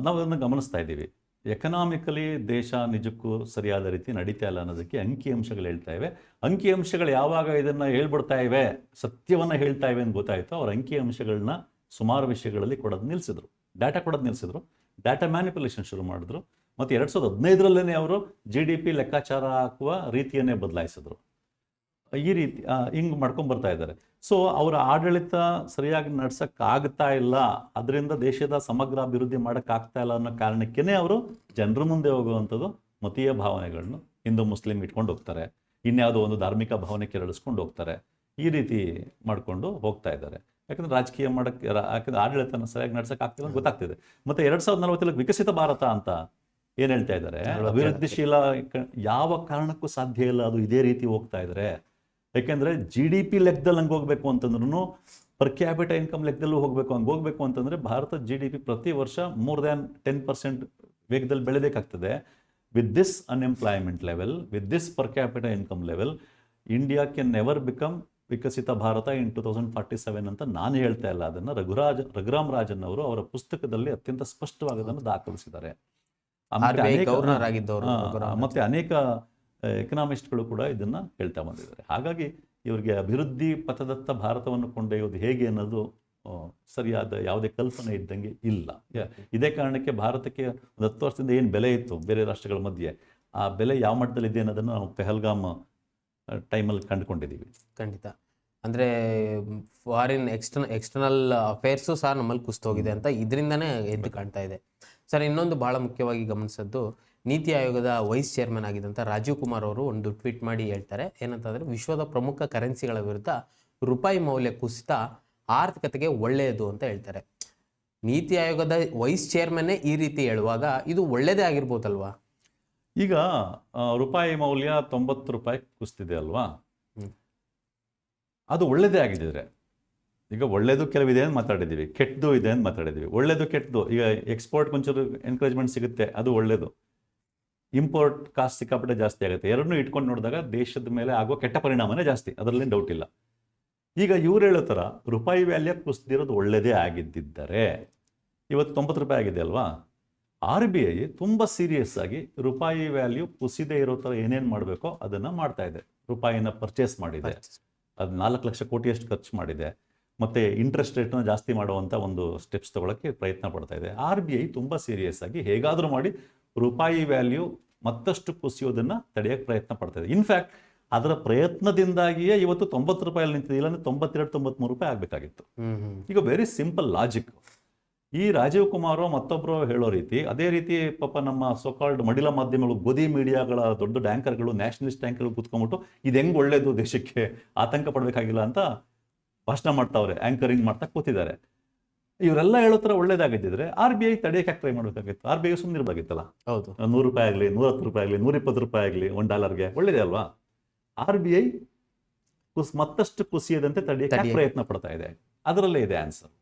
ನಾವು ಅದನ್ನು ಗಮನಿಸ್ತಾ ಇದ್ದೀವಿ. ಎಕನಾಮಿಕಲಿ ದೇಶ ನಿಜಕ್ಕೂ ಸರಿಯಾದ ರೀತಿ ನಡೀತಾ ಇಲ್ಲ ಅನ್ನೋದಕ್ಕೆ ಅಂಕಿಅಂಶಗಳು ಹೇಳ್ತಾ ಇವೆ. ಅಂಕಿಅಂಶಗಳು ಯಾವಾಗ ಇದನ್ನು ಹೇಳ್ಬಿಡ್ತಾ ಇವೆ, ಸತ್ಯವನ್ನು ಹೇಳ್ತಾ ಇವೆ ಅಂತ ಗೊತ್ತಾಯಿತು, ಅವ್ರ ಅಂಕಿಅಂಶಗಳನ್ನ ಸುಮಾರು ವಿಷಯಗಳಲ್ಲಿ ಕೊಡೋದು ನಿಲ್ಲಿಸಿದ್ರು, ಡಾಟಾ ಕೊಡೋದು ನಿಲ್ಲಿಸಿದ್ರು, ಡಾಟಾ ಮ್ಯಾನಿಪುಲೇಷನ್ ಶುರು ಮಾಡಿದ್ರು. ಮತ್ತು 2015ರಲ್ಲೇ ಅವರು GDP ಲೆಕ್ಕಾಚಾರ ಹಾಕುವ ರೀತಿಯನ್ನೇ ಬದಲಾಯಿಸಿದ್ರು. ಈ ರೀತಿ ಹಿಂಗೆ ಮಾಡ್ಕೊಂಡು ಬರ್ತಾ ಇದ್ದಾರೆ. ಸೊ ಅವರ ಆಡಳಿತ ಸರಿಯಾಗಿ ನಡ್ಸೋಕ್ಕಾಗ್ತಾ ಇಲ್ಲ, ಅದರಿಂದ ದೇಶದ ಸಮಗ್ರ ಅಭಿವೃದ್ಧಿ ಮಾಡೋಕ್ಕಾಗ್ತಾ ಇಲ್ಲ ಅನ್ನೋ ಕಾರಣಕ್ಕೇ ಅವರು ಜನರ ಮುಂದೆ ಹೋಗುವಂಥದ್ದು ಮತೀಯ ಭಾವನೆಗಳನ್ನು ಹಿಂದೂ ಮುಸ್ಲಿಂ ಇಟ್ಕೊಂಡು ಹೋಗ್ತಾರೆ, ಇನ್ಯಾವುದೋ ಒಂದು ಧಾರ್ಮಿಕ ಭಾವನೆ ಕೆರಳಿಸ್ಕೊಂಡು ಹೋಗ್ತಾರೆ. ಈ ರೀತಿ ಮಾಡಿಕೊಂಡು ಹೋಗ್ತಾ ಇದ್ದಾರೆ. ಯಾಕಂದ್ರೆ ರಾಜಕೀಯ ಮಾಡೋಕ್ಕೆ, ಯಾಕಂದ್ರೆ ಆಡಳಿತನ ಸರಿಯಾಗಿ ನಡ್ಸೋಕ್ಕಾಗ್ತಿಲ್ಲ ಅಂತ ಗೊತ್ತಾಗ್ತಿದೆ. ಮತ್ತು 2040 ವಿಕಸಿತ ಭಾರತ ಅಂತ ಏನು ಹೇಳ್ತಾ ಇದ್ದಾರೆ, ಅಭಿವೃದ್ಧಿಶೀಲ, ಯಾವ ಕಾರಣಕ್ಕೂ ಸಾಧ್ಯ ಇಲ್ಲ ಅದು ಇದೇ ರೀತಿ ಹೋಗ್ತಾ ಇದ್ದಾರೆ. ಯಾಕೆಂದರೆ GDP ಲೆಕ್ಕದಲ್ಲಿ ಹಂಗೆ ಹೋಗ್ಬೇಕು ಅಂತಂದ್ರೂ, ಪರ್ ಕ್ಯಾಪಿಟಲ್ ಇನ್ಕಮ್ ಲೆಕ್ಕದಲ್ಲೂ ಹೋಗ್ಬೇಕು ಅಂತಂದರೆ ಭಾರತ GDP ಪ್ರತಿ ವರ್ಷ more than 10% ವೇಗದಲ್ಲಿ ಬೆಳೆಬೇಕಾಗ್ತದೆ. With this unemployment level, with this per capita income level, India can never become Viksit Bharat in 2047 ಅಂತ ನಾನು ಹೇಳ್ತಾ ಇಲ್ಲ. ಅದನ್ನು ರಘುರಾಮ್ ರಾಜನ್ ಅವರು ಅವರ ಪುಸ್ತಕದಲ್ಲಿ ಅತ್ಯಂತ ಸ್ಪಷ್ಟವಾಗಿ ಅದನ್ನು ದಾಖಲಿಸಿದ್ದಾರೆ. ಮತ್ತೆ ಅನೇಕ ಎಕನಾಮಿಸ್ಟ್ಗಳು ಕೂಡ ಇದನ್ನ ಹೇಳ್ತಾ ಬಂದಿದ್ದಾರೆ. ಹಾಗಾಗಿ ಇವರಿಗೆ ಅಭಿವೃದ್ಧಿ ಪಥದತ್ತ ಭಾರತವನ್ನು ಕೊಂಡೊಯ್ಯೋದು ಹೇಗೆ ಅನ್ನೋದು ಸರಿಯಾದ ಯಾವುದೇ ಕಲ್ಪನೆ ಇದ್ದಂಗೆ ಇಲ್ಲ. ಇದೇ ಕಾರಣಕ್ಕೆ ಭಾರತಕ್ಕೆ 10 ವರ್ಷದಿಂದ ಏನು ಬೆಲೆ ಇತ್ತು ಬೇರೆ ರಾಷ್ಟ್ರಗಳ ಮಧ್ಯೆ, ಆ ಬೆಲೆ ಯಾವ ಮಟ್ಟದಲ್ಲಿ ಇದೆ ಅನ್ನೋದನ್ನು ನಾವು ಪೆಹಲ್ಗಾಮ್ ಟೈಮಲ್ಲಿ ಕಂಡುಕೊಂಡಿದ್ದೀವಿ. ಖಂಡಿತ. ಅಂದರೆ ಫಾರಿನ್ ಎಕ್ಸ್ಟರ್ನಲ್ ಅಫೇರ್ಸು ಸಹ ನಮ್ಮಲ್ಲಿ ಕುಸಿತೋಗಿದೆ ಅಂತ ಇದರಿಂದನೇ ಎದ್ದು ಕಾಣ್ತಾ ಇದೆ. ಸರ್, ಇನ್ನೊಂದು ಭಾಳ ಮುಖ್ಯವಾಗಿ ಗಮನಿಸೋದು, ನೀತಿ ಆಯೋಗದ ವೈಸ್ ಚೇರ್ಮನ್ ಆಗಿದ್ದಂಥ ರಾಜೀವ್ ಕುಮಾರ್ ಅವರು ಒಂದು ಟ್ವೀಟ್ ಮಾಡಿ ಹೇಳ್ತಾರೆ ಏನಂತಂದರೆ, ವಿಶ್ವದ ಪ್ರಮುಖ ಕರೆನ್ಸಿಗಳ ವಿರುದ್ಧ ರೂಪಾಯಿ ಮೌಲ್ಯ ಕುಸಿತ ಆರ್ಥಿಕತೆಗೆ ಒಳ್ಳೆಯದು ಅಂತ ಹೇಳ್ತಾರೆ. ನೀತಿ ಆಯೋಗದ ವೈಸ್ ಚೇರ್ಮನ್ನೇ ಈ ರೀತಿ ಹೇಳುವಾಗ ಇದು ಒಳ್ಳೆಯದೇ ಆಗಿರ್ಬೋದಲ್ವಾ? ಈಗ ರೂಪಾಯಿ ಮೌಲ್ಯ 90 ರೂಪಾಯಿ ಕುಸಿತಿದೆ ಅಲ್ವಾ, ಅದು ಒಳ್ಳೆಯದೇ ಆಗಿದ್ದರೆ, ಈಗ ಒಳ್ಳೇದು ಕೆಲವಿದೆ ಅಂತ ಮಾತಾಡಿದ್ದೀವಿ, ಕೆಟ್ಟದು ಇದೆ ಅಂತ ಮಾತಾಡಿದ್ದೀವಿ. ಒಳ್ಳೇದು ಕೆಟ್ಟದು, ಈಗ ಎಕ್ಸ್ಪೋರ್ಟ್ ಒಂಚೂರು ಎನ್ಕರೇಜ್ಮೆಂಟ್ ಸಿಗುತ್ತೆ, ಅದು ಒಳ್ಳೇದು. ಇಂಪೋರ್ಟ್ ಕಾಸ್ಟ್ ಸಿಕ್ಕಾಪಟ್ಟೆ ಜಾಸ್ತಿ ಆಗುತ್ತೆ. ಎರಡನ್ನೂ ಇಟ್ಕೊಂಡು ನೋಡಿದಾಗ ದೇಶದ ಮೇಲೆ ಆಗೋ ಕೆಟ್ಟ ಪರಿಣಾಮನೇ ಜಾಸ್ತಿ, ಅದರಲ್ಲಿ ಡೌಟ್ ಇಲ್ಲ. ಈಗ ಇವ್ರು ಹೇಳೋ ಥರ ರೂಪಾಯಿ ವ್ಯಾಲ್ಯೂ ಕುಸಿದಿರೋದು ಒಳ್ಳೆಯದೇ ಆಗಿದ್ದಿದ್ದರೆ, ಇವತ್ತು 90 ರೂಪಾಯಿ ಆಗಿದೆ ಅಲ್ವಾ, RBI ತುಂಬ ಸೀರಿಯಸ್ ಆಗಿ ರೂಪಾಯಿ ವ್ಯಾಲ್ಯೂ ಕುಸಿದೇ ಇರೋ ಥರ ಏನೇನು ಮಾಡಬೇಕೋ ಅದನ್ನು ಮಾಡ್ತಾ ಇದೆ. ರೂಪಾಯಿನ ಪರ್ಚೇಸ್ ಮಾಡಿದೆ, ಅದು 4 ಲಕ್ಷ ಕೋಟಿಯಷ್ಟು ಖರ್ಚು ಮಾಡಿದೆ, ಮತ್ತು ಇಂಟ್ರೆಸ್ಟ್ ರೇಟ್ನ ಜಾಸ್ತಿ ಮಾಡುವಂಥ ಒಂದು ಸ್ಟೆಪ್ಸ್ ತೊಗೊಳಕ್ಕೆ ಪ್ರಯತ್ನ ಪಡ್ತಾ ಇದೆ. RBI ತುಂಬ ಸೀರಿಯಸ್ ಆಗಿ ಹೇಗಾದರೂ ಮಾಡಿ ರೂಪಾಯಿ ವ್ಯಾಲ್ಯೂ ಮತ್ತಷ್ಟು ಕುಸಿಯೋದನ್ನು ತಡೆಯೋಕ್ಕೆ ಪ್ರಯತ್ನ ಪಡ್ತಾ ಇದೆ. ಇನ್ಫ್ಯಾಕ್ಟ್ ಅದರ ಪ್ರಯತ್ನದಿಂದಾಗಿಯೇ ಇವತ್ತು 90 ರೂಪಾಯಲ್ಲಿ ನಿಂತಿದೆ, ಇಲ್ಲಾಂದರೆ 92-93 ರೂಪಾಯಿ ಆಗಬೇಕಾಗಿತ್ತು. ಈಗ ವೆರಿ ಸಿಂಪಲ್ ಲಾಜಿಕ್. ಈ ರಾಜೀವ್ ಕುಮಾರ್ ಮತ್ತೊಬ್ಬರು ಹೇಳೋ ರೀತಿ, ಅದೇ ರೀತಿ ಪಾಪ ನಮ್ಮ ಸೋಕಾಲ್ಡ್ ಮಡಿಲ ಮಾಧ್ಯಮಗಳು, ಗೋಧಿ ಮೀಡಿಯಾಗಳ ದೊಡ್ಡ ಡ್ಯಾಂಕರ್ಗಳು, ನ್ಯಾಷನಲಿಸ್ಟ್ ಡ್ಯಾಂಕರ್ಗಳು ಕೂತ್ಕೊಂಡ್ಬಿಟ್ಟು ಇದು ಹೆಂಗೆ ಒಳ್ಳೇದು, ದೇಶಕ್ಕೆ ಆತಂಕ ಪಡಬೇಕಾಗಿಲ್ಲ ಅಂತ ಭಾಷಣ ಮಾಡ್ತಾವ್ರೆ, ಆ್ಯಂಕರಿಂಗ್ ಮಾಡ್ತಾ ಕೂತಿದ್ದಾರೆ. ಇವರೆಲ್ಲ ಹೇಳೋ ಥರ ಒಳ್ಳೇದಾಗಿದ್ದಿದ್ರೆ RBI ತಡೆಯೋಕೆ ಟ್ರೈ ಮಾಡಬೇಕಾಗಿತ್ತು. RBI ಸುಮ್ಮನಿರ್ಬೇಕಾಗಿತ್ತಲ್ಲ. ಹೌದು, 100 ರೂಪಾಯಿ ಆಗಲಿ, 110 ರೂಪಾಯಿ ಆಗಲಿ, 120 ರೂಪಾಯಿ ಆಗಲಿ, $1ಗೆ ಒಳ್ಳೇದೇ ಅಲ್ವಾ. RBI ಮತ್ತಷ್ಟು ಕುಸಿಯದಂತೆ ತಡೆಯೋಕೆ ಪ್ರಯತ್ನ ಪಡ್ತಾ ಇದೆ. ಅದರಲ್ಲೇ ಇದೆ ಆನ್ಸರ್.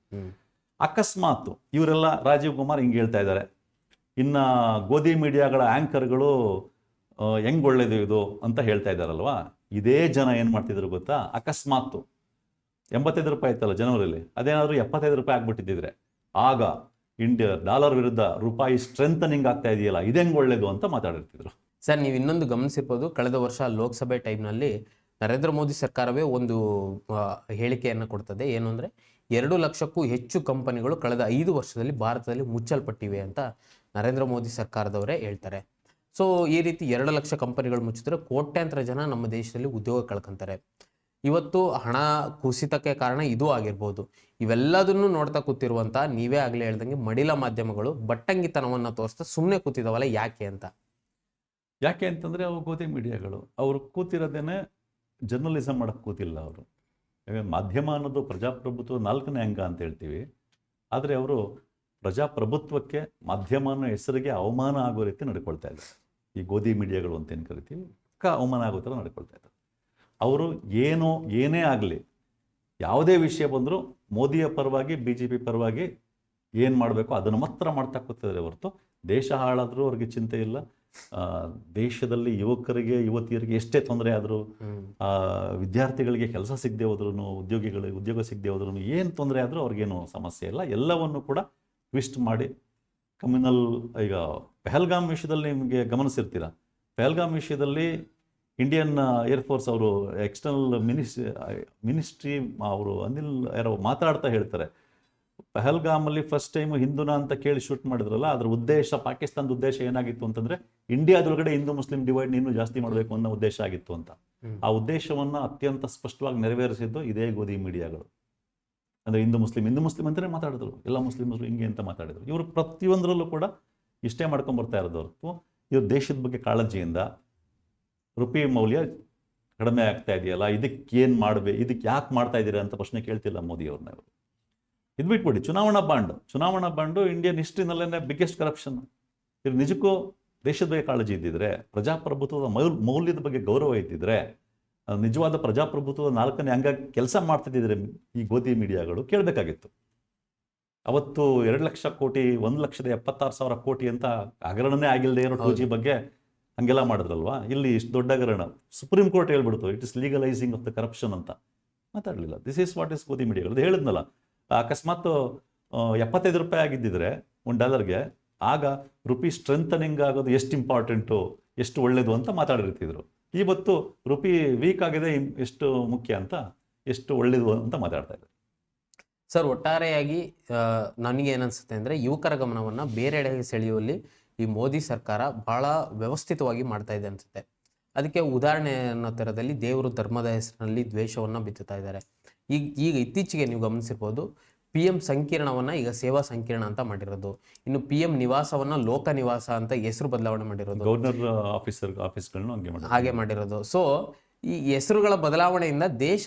ಅಕಸ್ಮಾತ್ ಇವರೆಲ್ಲ ರಾಜೀವ್ ಕುಮಾರ್ ಹಿಂಗೆ ಹೇಳ್ತಾ ಇದ್ದಾರೆ, ಇನ್ನು ಗೋಧಿ ಮೀಡಿಯಾಗಳ ಆ್ಯಂಕರ್ಗಳು ಹೆಂಗೆ ಒಳ್ಳೇದು ಇದು ಅಂತ ಹೇಳ್ತಾ ಇದ್ದಾರಲ್ವಾ, ಇದೇ ಜನ ಏನು ಮಾಡ್ತಿದ್ರು ಗೊತ್ತಾ, ಅಕಸ್ಮಾತ್ 85 ರೂಪಾಯಿ ಇತ್ತಲ್ಲ ಜನವರಿಲಿ, ಅದೇನಾದರೂ 75 ರೂಪಾಯಿ ಆಗ್ಬಿಟ್ಟಿದ್ದಿದ್ರೆ ಆಗ ಡಾಲರ್ ವಿರುದ್ಧ ರೂಪಾಯಿ ಸ್ಟ್ರೆಂಥನಿಂಗ್ ಆಗ್ತಾ ಇದೆಯಲ್ಲ ಇದೆಂಗೆ ಒಳ್ಳೇದು ಅಂತ ಮಾತಾಡಿರ್ತಿದ್ರು. ಸರ್, ನೀವು ಇನ್ನೊಂದು ಗಮನಿಸಿರ್ಬೋದು, ಕಳೆದ ವರ್ಷ ಲೋಕಸಭೆ ಟೈಮ್ನಲ್ಲಿ ನರೇಂದ್ರ ಮೋದಿ ಸರ್ಕಾರವೇ ಒಂದು ಹೇಳಿಕೆಯನ್ನು ಕೊಡ್ತದೆ. ಏನು ಅಂದರೆ 2 ಲಕ್ಷಕ್ಕೂ ಹೆಚ್ಚು ಕಂಪನಿಗಳು ಕಳೆದ 5 ವರ್ಷದಲ್ಲಿ ಭಾರತದಲ್ಲಿ ಮುಚ್ಚಲ್ಪಟ್ಟಿವೆ ಅಂತ ನರೇಂದ್ರ ಮೋದಿ ಸರ್ಕಾರದವರೇ ಹೇಳ್ತಾರೆ. ಸೊ ಈ ರೀತಿ 2 ಲಕ್ಷ ಕಂಪನಿಗಳು ಮುಚ್ಚಿದ್ರೆ ಕೋಟ್ಯಾಂತರ ಜನ ನಮ್ಮ ದೇಶದಲ್ಲಿ ಉದ್ಯೋಗ ಕಳ್ಕೊಂತಾರೆ. ಇವತ್ತು ಹಣ ಕುಸಿತಕ್ಕೆ ಕಾರಣ ಇದು ಆಗಿರ್ಬೋದು. ಇವೆಲ್ಲದನ್ನು ನೋಡ್ತಾ ಕೂತಿರುವಂಥ ನೀವೇ ಆಗಲೇ ಹೇಳ್ದಂಗೆ ಮಡಿಲ ಮಾಧ್ಯಮಗಳು ಬಟ್ಟಂಗಿತನವನ್ನು ತೋರಿಸ್ತಾ ಸುಮ್ಮನೆ ಕೂತಿದಾವಲ್ಲ, ಯಾಕೆ ಅಂತ? ಯಾಕೆ ಅಂತಂದರೆ ಅವು ಗೋಧಿ ಮೀಡಿಯಾಗಳು ಅವರು ಕೂತಿರೋದೇನೆ ಜರ್ನಲಿಸಮ್ ಮಾಡೋಕ್ಕೆ ಕೂತಿಲ್ಲ ಅವರು. ಮಾಧ್ಯಮ ಅನ್ನೋದು ಪ್ರಜಾಪ್ರಭುತ್ವ 4ನೇ ಅಂಗ ಅಂತ ಹೇಳ್ತೀವಿ. ಆದರೆ ಅವರು ಪ್ರಜಾಪ್ರಭುತ್ವಕ್ಕೆ ಮಾಧ್ಯಮ ಅನ್ನೋ ಹೆಸರಿಗೆ ಅವಮಾನ ಆಗೋ ರೀತಿ ನಡ್ಕೊಳ್ತಾ ಇದ್ದಾರೆ. ಈ ಗೋಧಿ ಮೀಡಿಯಾಗಳು ಅಂತ ಏನು ಕರಿತೀವಿ, ಅವಮಾನ ಆಗೋ ಥರ ನಡ್ಕೊಳ್ತಾ ಇದ್ದಾರೆ. ಅವರು ಏನೇ ಆಗಲಿ, ಯಾವುದೇ ವಿಷಯ ಬಂದರೂ ಮೋದಿಯ ಪರವಾಗಿ BJP ಪರವಾಗಿ ಏನು ಮಾಡಬೇಕು ಅದನ್ನು ಮಾತ್ರ ಮಾಡ್ತಾ ಕೂತಿದ್ದಾರೆ ಹೊರತು ದೇಶ ಹಾಳಾದರೂ ಅವ್ರಿಗೆ ಚಿಂತೆ ಇಲ್ಲ. ದೇಶದಲ್ಲಿ ಯುವಕರಿಗೆ ಯುವತಿಯರಿಗೆ ಎಷ್ಟೇ ತೊಂದರೆ ಆದರೂ, ವಿದ್ಯಾರ್ಥಿಗಳಿಗೆ ಕೆಲಸ ಸಿಗದೆ ಹೋದ್ರೂ, ಉದ್ಯೋಗ ಸಿಗದೆ ಹೋದ್ರೂ, ಏನು ತೊಂದರೆ ಆದರೂ ಅವ್ರಿಗೇನು ಸಮಸ್ಯೆ ಇಲ್ಲ. ಎಲ್ಲವನ್ನು ಕೂಡ ಟ್ವಿಸ್ಟ್ ಮಾಡಿ ಕಮ್ಯುನಲ್. ಈಗ ಪಹಲ್ಗಾಮ್ ವಿಷಯದಲ್ಲಿ ನಿಮಗೆ ಗಮನಿಸಿರ್ತೀರ, ಪಹಲ್ಗಾಮ್ ವಿಷಯದಲ್ಲಿ ಇಂಡಿಯನ್ ಏರ್ಫೋರ್ಸ್ ಅವರು ಎಕ್ಸ್ಟರ್ನಲ್ ಮಿನಿಸ್ಟ್ರಿ ಅವರು ಅನಿಲ್ ಯಾರೋ ಮಾತಾಡ್ತಾ ಹೇಳ್ತಾರೆ, ಪಹಲ್ಗಾಮಲ್ಲಿ ಫಸ್ಟ್ ಟೈಮು ಹಿಂದೂನ ಅಂತ ಕೇಳಿ ಶೂಟ್ ಮಾಡಿದ್ರಲ್ಲ, ಅದರ ಉದ್ದೇಶ, ಪಾಕಿಸ್ತಾನದ ಉದ್ದೇಶ ಏನಾಗಿತ್ತು ಅಂತಂದರೆ ಇಂಡಿಯಾದೊಳಗಡೆ ಹಿಂದೂ ಮುಸ್ಲಿಂ ಡಿವೈಡ್ ಇನ್ನೂ ಜಾಸ್ತಿ ಮಾಡಬೇಕು ಅನ್ನೋ ಉದ್ದೇಶ ಆಗಿತ್ತು ಅಂತ. ಆ ಉದ್ದೇಶವನ್ನು ಅತ್ಯಂತ ಸ್ಪಷ್ಟವಾಗಿ ನೆರವೇರಿಸಿದ್ದು ಇದೇ ಗೋಧಿ ಮೀಡಿಯಾಗಳು. ಅಂದರೆ ಹಿಂದೂ ಮುಸ್ಲಿಂ ಅಂತಲೇ ಮಾತಾಡಿದ್ರು, ಎಲ್ಲ ಮುಸ್ಲಿಮರು ಹಿಂಗೆ ಅಂತ ಮಾತಾಡಿದ್ರು. ಇವರು ಪ್ರತಿಯೊಂದರಲ್ಲೂ ಕೂಡ ಇಷ್ಟೇ ಮಾಡ್ಕೊಂಬರ್ತಾ ಇರೋದು ಹೊರತು ಇವ್ರು ದೇಶದ ಬಗ್ಗೆ ಕಾಳಜಿಯಿಂದ ರುಪಿ ಮೌಲ್ಯ ಕಡಿಮೆ ಆಗ್ತಾ ಇದೆಯಲ್ಲ, ಇದಕ್ಕೆ ಯಾಕೆ ಮಾಡ್ತಾ ಇದ್ದೀರಾ ಅಂತ ಪ್ರಶ್ನೆ ಕೇಳ್ತಿಲ್ಲ ಮೋದಿಯವ್ರನ್ನ. ಇವರು ಇದು ಬಿಟ್ಬಿಡಿ, ಚುನಾವಣಾ ಬಾಂಡು ಇಂಡಿಯನ್ ಹಿಸ್ಟ್ರಿನಲ್ಲೇ ಬಿಗ್ಗೆಸ್ಟ್ ಕರಪ್ಷನ್. ಇವ್ರು ನಿಜಕ್ಕೂ ದೇಶದ ಬಗ್ಗೆ ಕಾಳಜಿ ಇದ್ದಿದ್ರೆ, ಪ್ರಜಾಪ್ರಭುತ್ವದ ಮೌಲ್ಯದ ಬಗ್ಗೆ ಗೌರವ ಇದ್ದಿದ್ರೆ, ನಿಜವಾದ ಪ್ರಜಾಪ್ರಭುತ್ವದ 4ನೇ ಅಂಗ ಕೆಲಸ ಮಾಡ್ತಿದ್ದಿದ್ರೆ ಈ ಗೋಧಿ ಮೀಡಿಯಾಗಳು ಕೇಳಬೇಕಾಗಿತ್ತು. ಅವತ್ತು 2 ಲಕ್ಷ ಕೋಟಿ 1,76,000 ಕೋಟಿ ಅಂತ ಹಗರಣನೇ ಆಗಿಲ್ಲದೆ ಇರೋ 2G ಬಗ್ಗೆ ಹಂಗೆಲ್ಲ ಮಾಡಿದ್ರಲ್ವಾ. ಇಲ್ಲಿ ಇಷ್ಟು ದೊಡ್ಡ ಹಗರಣ ಸುಪ್ರೀಂ ಕೋರ್ಟ್ ಹೇಳ್ಬಿಡ್ತು, it is legalising of the corruption ಅಂತ. ಮಾತಾಡಲಿಲ್ಲ. ದಿಸ್ ಈಸ್ ವಾಟ್ ಇಸ್ ಗೋಧಿ ಮೀಡಿಯಾಗಳು. ಅದು ಹೇಳಿದ್ನಲ್ಲ, ಅಕಸ್ಮಾತ್ 75 ರೂಪಾಯಿ ಆಗಿದ್ದಿದ್ರೆ $1, ಆಗ ರುಪಿ ಸ್ಟ್ರೆಂಥನಿಂಗ್ ಆಗೋದು ಎಷ್ಟು ಇಂಪಾರ್ಟೆಂಟು, ಎಷ್ಟು ಒಳ್ಳೇದು ಅಂತ ಮಾತಾಡಿರ್ತಿದ್ರು. ಇವತ್ತು ರುಪಿ ವೀಕ್ ಆಗಿದೆ ಎಷ್ಟು ಮುಖ್ಯ ಅಂತ, ಎಷ್ಟು ಒಳ್ಳೇದು ಅಂತ ಮಾತಾಡ್ತಾ ಇದ್ದಾರೆ. ಸರ್, ಒಟ್ಟಾರೆಯಾಗಿ ನನಗೇನನ್ಸುತ್ತೆ ಅಂದರೆ ಯುವಕರ ಗಮನವನ್ನು ಬೇರೆಡೆಗೆ ಸೆಳೆಯುವಲ್ಲಿ ಈ ಮೋದಿ ಸರ್ಕಾರ ಭಾಳ ವ್ಯವಸ್ಥಿತವಾಗಿ ಮಾಡ್ತಾ ಇದೆ ಅನಿಸುತ್ತೆ. ಅದಕ್ಕೆ ಉದಾಹರಣೆ ಅನ್ನೋ ಥರದಲ್ಲಿ ದೇವರು ಧರ್ಮದ ಹೆಸರಿನಲ್ಲಿ ದ್ವೇಷವನ್ನು ಬಿತ್ತುತ್ತಾ ಇದ್ದಾರೆ. ಈಗ ಇತ್ತೀಚೆಗೆ ನೀವು ಗಮನಿಸಿರ್ಬೋದು, PM ಸಂಕೀರ್ಣವನ್ನು ಈಗ ಸೇವಾ ಸಂಕೀರ್ಣ ಅಂತ ಮಾಡಿರೋದು. ಇನ್ನು PM ನಿವಾಸವನ್ನು ಲೋಕ ನಿವಾಸ ಅಂತ ಹೆಸರು ಬದಲಾವಣೆ ಮಾಡಿರೋದು, ಗವರ್ನರ್ ಆಫೀಸ್ಗಳನ್ನು ಹಾಗೆ ಮಾಡಿರೋದು. ಸೊ ಈ ಹೆಸರುಗಳ ಬದಲಾವಣೆಯಿಂದ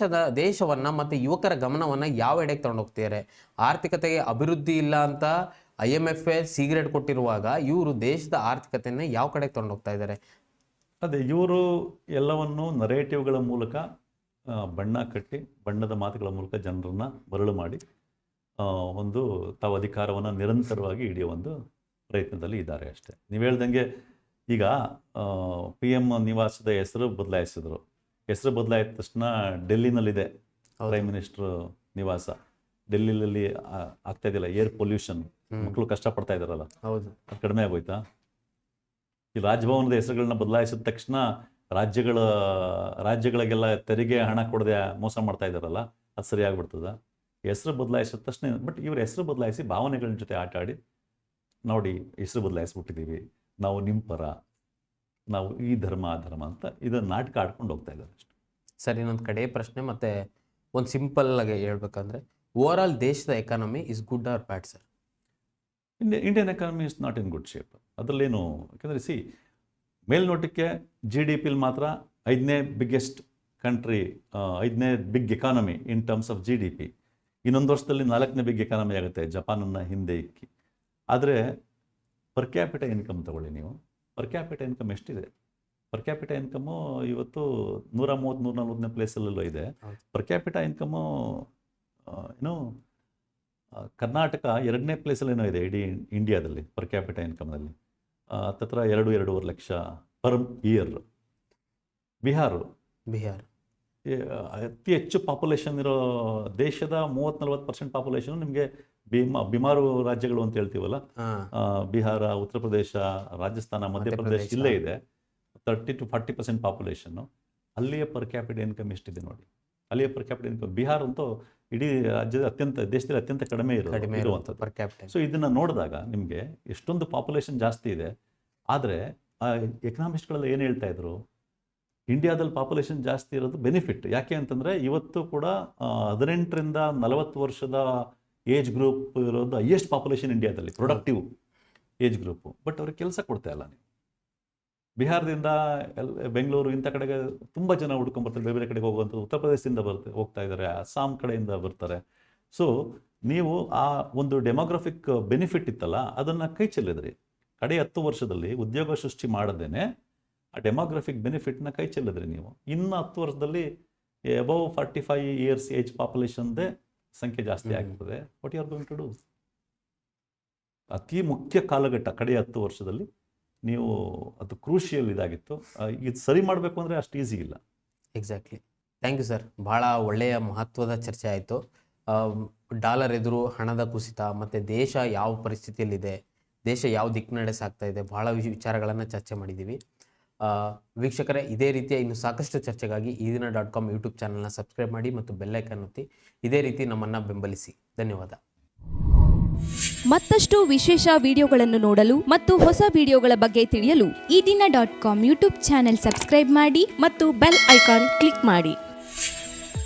ದೇಶವನ್ನು ಮತ್ತು ಯುವಕರ ಗಮನವನ್ನು ಯಾವ ಎಡೆಗೆ ತಗೊಂಡೋಗ್ತಿದ್ದಾರೆ? ಆರ್ಥಿಕತೆಗೆ ಅಭಿವೃದ್ಧಿ ಇಲ್ಲ ಅಂತ IMF ಸಿಗರೇಟ್ ಕೊಟ್ಟಿರುವಾಗ ಇವರು ದೇಶದ ಆರ್ಥಿಕತೆಯನ್ನು ಯಾವ ಕಡೆಗೆ ತಗೊಂಡೋಗ್ತಾ ಇದ್ದಾರೆ? ಅದೇ, ಇವರು ಎಲ್ಲವನ್ನು ನರೇಟಿವ್ಗಳ ಮೂಲಕ ಬಣ್ಣ ಕಟ್ಟಿ, ಬಣ್ಣದ ಮಾತುಗಳ ಮೂಲಕ ಜನರನ್ನು ಮರಳು ಮಾಡಿ ಒಂದು ತಾವು ಅಧಿಕಾರವನ್ನು ನಿರಂತರವಾಗಿ ಹಿಡಿಯೋ ಒಂದು ಪ್ರಯತ್ನದಲ್ಲಿ ಇದ್ದಾರೆ ಅಷ್ಟೇ. ನೀವು ಹೇಳ್ದಂಗೆ ಈಗ PM ನಿವಾಸದ ಹೆಸರು ಬದಲಾಯಿಸಿದ್ರು. ಹೆಸರು ಬದಲಾಯಿದ ತಕ್ಷಣ ಡೆಲ್ಲಿನಲ್ಲಿದೆ ಪ್ರೈಮ್ ಮಿನಿಸ್ಟರ್ ನಿವಾಸ. ಡೆಲ್ಲಿನಲ್ಲಿ ಆಗ್ತಾ ಇದೆಯಲ್ಲ ಏರ್ ಪೊಲ್ಯೂಷನ್, ಮಕ್ಕಳು ಕಷ್ಟಪಡ್ತಾ ಇದ್ದಾರಲ್ಲ, ಹೌದು, ಅದು ಕಡಿಮೆ ಆಗೋಯ್ತಾ? ಈ ರಾಜಭವನದ ಹೆಸರುಗಳನ್ನ ಬದಲಾಯಿಸಿದ ತಕ್ಷಣ ರಾಜ್ಯಗಳಿಗೆಲ್ಲ ತೆರಿಗೆ ಹಣ ಕೊಡದೆ ಮೋಸ ಮಾಡ್ತಾ ಇದ್ದಾರಲ್ಲ, ಅದು ಸರಿಯಾಗ್ಬಿಡ್ತದ? ಹೆಸರು ಬದಲಾಯಿಸಿದ ತಕ್ಷಣ. ಬಟ್ ಇವ್ರ ಹೆಸರು ಬದಲಾಯಿಸಿ ಭಾವನೆಗಳ ಜೊತೆ ಆಟ ಆಡಿ, ನೋಡಿ ಹೆಸರು ಬದಲಾಯಿಸ್ಬಿಟ್ಟಿದ್ದೀವಿ, ನಾವು ನಿಮ್ಮ ಪರ, ನಾವು ಈ ಧರ್ಮ ಆ ಧರ್ಮ ಅಂತ ಇದನ್ನು ನಾಟಕ ಆಡ್ಕೊಂಡು ಹೋಗ್ತಾ ಇದ್ದಾರೆ ಅಷ್ಟೇ. ಸರ್, ಇನ್ನೊಂದು ಕಡೆ ಪ್ರಶ್ನೆ, ಮತ್ತು ಒಂದು ಸಿಂಪಲ್ ಆಗಿ ಹೇಳ್ಬೇಕಂದ್ರೆ, ಓವರ್ ಆಲ್ ದೇಶದ economy is good or bad sir? Indian economy is not in good shape. ಅದರಲ್ಲೇನು, ಯಾಕಂದರೆ ಮೇಲ್ನೋಟಕ್ಕೆ GDPಲಿ ಮಾತ್ರ 5ನೇ ಬಿಗ್ಗೆಸ್ಟ್ ಕಂಟ್ರಿ, 5ನೇ big economy in terms of GDP. ಇನ್ನೊಂದು ವರ್ಷದಲ್ಲಿ 4ನೇ ಬಿಗ್ ಎಕಾನಮಿ ಆಗುತ್ತೆ, ಜಪಾನನ್ನು ಹಿಂದೆ ಇಕ್ಕಿ. ಆದರೆ ಪರ್ ಕ್ಯಾಪಿಟ ಇನ್ಕಮ್ ತಗೊಳ್ಳಿ ನೀವು, ಪರ್ ಕ್ಯಾಪಿಟ ಇನ್ಕಮ್ ಎಷ್ಟಿದೆ? ಪರ್ ಕ್ಯಾಪಿಟ ಇನ್ಕಮ್ಮು ಇವತ್ತು 130-140ನೇ ಪ್ಲೇಸಲ್ಲೆಲ್ಲ ಇದೆ. ಪರ್ ಕ್ಯಾಪಿಟ ಇನ್ಕಮ್ಮು ಕರ್ನಾಟಕ 2ನೇ ಪ್ಲೇಸಲ್ಲೇನೋ ಇದೆ ಇಡೀ ಇಂಡಿಯಾದಲ್ಲಿ ಪರ್ ಕ್ಯಾಪಿಟ ಇನ್ಕಮ್ನಲ್ಲಿ. ಹತ್ತಿರ 2-2.5 ಲಕ್ಷ ಪರ್ ಇಯರ್. ಬಿಹಾರ ಅತಿ ಹೆಚ್ಚು ಪಾಪ್ಯುಲೇಷನ್ ಇರೋ ದೇಶದ 30-40% ಪಾಪ್ಯುಲೇಷನ್ ನಿಮಗೆ ಬಿಮಾರು ರಾಜ್ಯಗಳು ಅಂತ ಹೇಳ್ತೀವಲ್ಲ, ಬಿಹಾರ, ಉತ್ತರ ಪ್ರದೇಶ, ರಾಜಸ್ಥಾನ, ಮಧ್ಯಪ್ರದೇಶ ಇಲ್ಲೇ ಇದೆ. 30-40% ಪಾಪ್ಯುಲೇಷನ್ನು. ಅಲ್ಲಿಯ ಪರ್ ಕ್ಯಾಪಿಟ ಇನ್ಕಮ್ ಎಷ್ಟಿದೆ ನೋಡಿ. ಅಲ್ಲಿಯ ಪರ್ ಕ್ಯಾಪಿಟ ಇನ್ಕಮ್ ಬಿಹಾರ ಅಂತೂ ಇಡೀ ರಾಜ್ಯದ ದೇಶದಲ್ಲಿ ಅತ್ಯಂತ ಕಡಿಮೆ ಇರುವಂಥದ್ದು. ಸೊ ಇದನ್ನು ನೋಡಿದಾಗ ನಿಮಗೆ ಎಷ್ಟೊಂದು ಪಾಪ್ಯುಲೇಷನ್ ಜಾಸ್ತಿ ಇದೆ. ಆದರೆ ಎಕನಾಮಿಸ್ಟ್ಗಳೆಲ್ಲ ಏನು ಹೇಳ್ತಾ ಇದ್ರು, ಇಂಡಿಯಾದಲ್ಲಿ ಪಾಪ್ಯುಲೇಷನ್ ಜಾಸ್ತಿ ಇರೋದು ಬೆನಿಫಿಟ್. ಯಾಕೆ ಅಂತಂದರೆ ಇವತ್ತು ಕೂಡ 18ರಿಂದ 40 ವರ್ಷದ ಏಜ್ ಗ್ರೂಪ್ ಇರೋದು ಹೈಯೆಸ್ಟ್ ಪಾಪ್ಯುಲೇಷನ್ ಇಂಡಿಯಾದಲ್ಲಿ, ಪ್ರೊಡಕ್ಟಿವ್ ಏಜ್ ಗ್ರೂಪು. ಬಟ್ ಅವ್ರಿಗೆ ಕೆಲಸ ಕೊಡ್ತಾ ಇಲ್ಲ. ನೀವು ಬಿಹಾರದಿಂದ ಬೆಂಗಳೂರು ಇಂಥ ಕಡೆಗೆ ತುಂಬ ಜನ ಹುಡ್ಕೊಂಡ್ಬರ್ತಾರೆ, ಬೇರೆ ಬೇರೆ ಕಡೆಗೆ ಹೋಗುವಂಥ. ಉತ್ತರ ಪ್ರದೇಶದಿಂದ ಹೋಗ್ತಾ ಇದ್ದಾರೆ, ಅಸ್ಸಾಂ ಕಡೆಯಿಂದ ಬರ್ತಾರೆ. ಸೊ ನೀವು ಆ ಒಂದು ಡೆಮೋಗ್ರಫಿಕ್ ಬೆನಿಫಿಟ್ ಇತ್ತಲ್ಲ, ಅದನ್ನು ಕೈ ಚೆಲ್ಲಿದ್ರಿ. ಕಡೆ 10 ವರ್ಷದಲ್ಲಿ ಉದ್ಯೋಗ ಸೃಷ್ಟಿ ಮಾಡದೇನೆ ಆ ಡೆಮೋಗ್ರಫಿಕ್ ಬೆನಿಫಿಟ್ನ ಕೈ ಚೆಲ್ಲಿದ್ರಿ ನೀವು. ಇನ್ನು 10 ವರ್ಷದಲ್ಲಿ ಅಬೌವ್ 45 ಇಯರ್ಸ್ ಏಜ್ ಪಾಪ್ಯುಲೇಷನ್ದೇ ಸಂಖ್ಯೆ ಜಾಸ್ತಿ ಆಗ್ತದೆ. What you are going to do? ಅತಿ ಮುಖ್ಯ ಕಾಲಘಟ್ಟ ಕಡೆ 10 ವರ್ಷದಲ್ಲಿ ನೀವು, ಅದು ಕ್ರೂಷಿಯಲ್ ಇದಾಗಿತ್ತು. ಇದು ಸರಿ ಮಾಡಬೇಕು ಅಂದರೆ ಅಷ್ಟು ಈಸಿ ಇಲ್ಲ. ಎಕ್ಸಾಕ್ಟ್ಲಿ. Thank you sir. ಭಾಳ ಒಳ್ಳೆಯ ಮಹತ್ವದ ಚರ್ಚೆ ಆಯಿತು. ಡಾಲರ್ ಎದುರು ಹಣದ ಕುಸಿತ ಮತ್ತು ದೇಶ ಯಾವ ಪರಿಸ್ಥಿತಿಯಲ್ಲಿದೆ, ದೇಶ ಯಾವ ದಿಕ್ಕಿನಡೆ ಸಾಗ್ತಾ ಇದೆ, ಭಾಳ ವಿಚಾರಗಳನ್ನು ಚರ್ಚೆ ಮಾಡಿದ್ದೀವಿ. ವೀಕ್ಷಕರೇ, ಇದೇ ರೀತಿಯ ಇನ್ನು ಸಾಕಷ್ಟು ಚರ್ಚೆಗಾಗಿ ಇದೀನ.com ಯೂಟ್ಯೂಬ್ ಚಾನಲ್ನ ಸಬ್ಸ್ಕ್ರೈಬ್ ಮಾಡಿ ಮತ್ತು ಬೆಲ್ಲೈಕನ್ ಒತ್ತಿ ಇದೇ ರೀತಿ ನಮ್ಮನ್ನು ಬೆಂಬಲಿಸಿ. ಧನ್ಯವಾದ. ಮತ್ತಷ್ಟು ವಿಶೇಷ ವಿಡಿಯೋಗಳನ್ನು ನೋಡಲು ಮತ್ತು ಹೊಸ ವಿಡಿಯೋಗಳ ಬಗ್ಗೆ ತಿಳಿಯಲು ಇದೀನ.com ಯೂಟ್ಯೂಬ್ ಚಾನೆಲ್ ಸಬ್ಸ್ಕ್ರೈಬ್ ಮಾಡಿ ಮತ್ತು ಬೆಲ್ ಐಕಾನ್ ಕ್ಲಿಕ್ ಮಾಡಿ.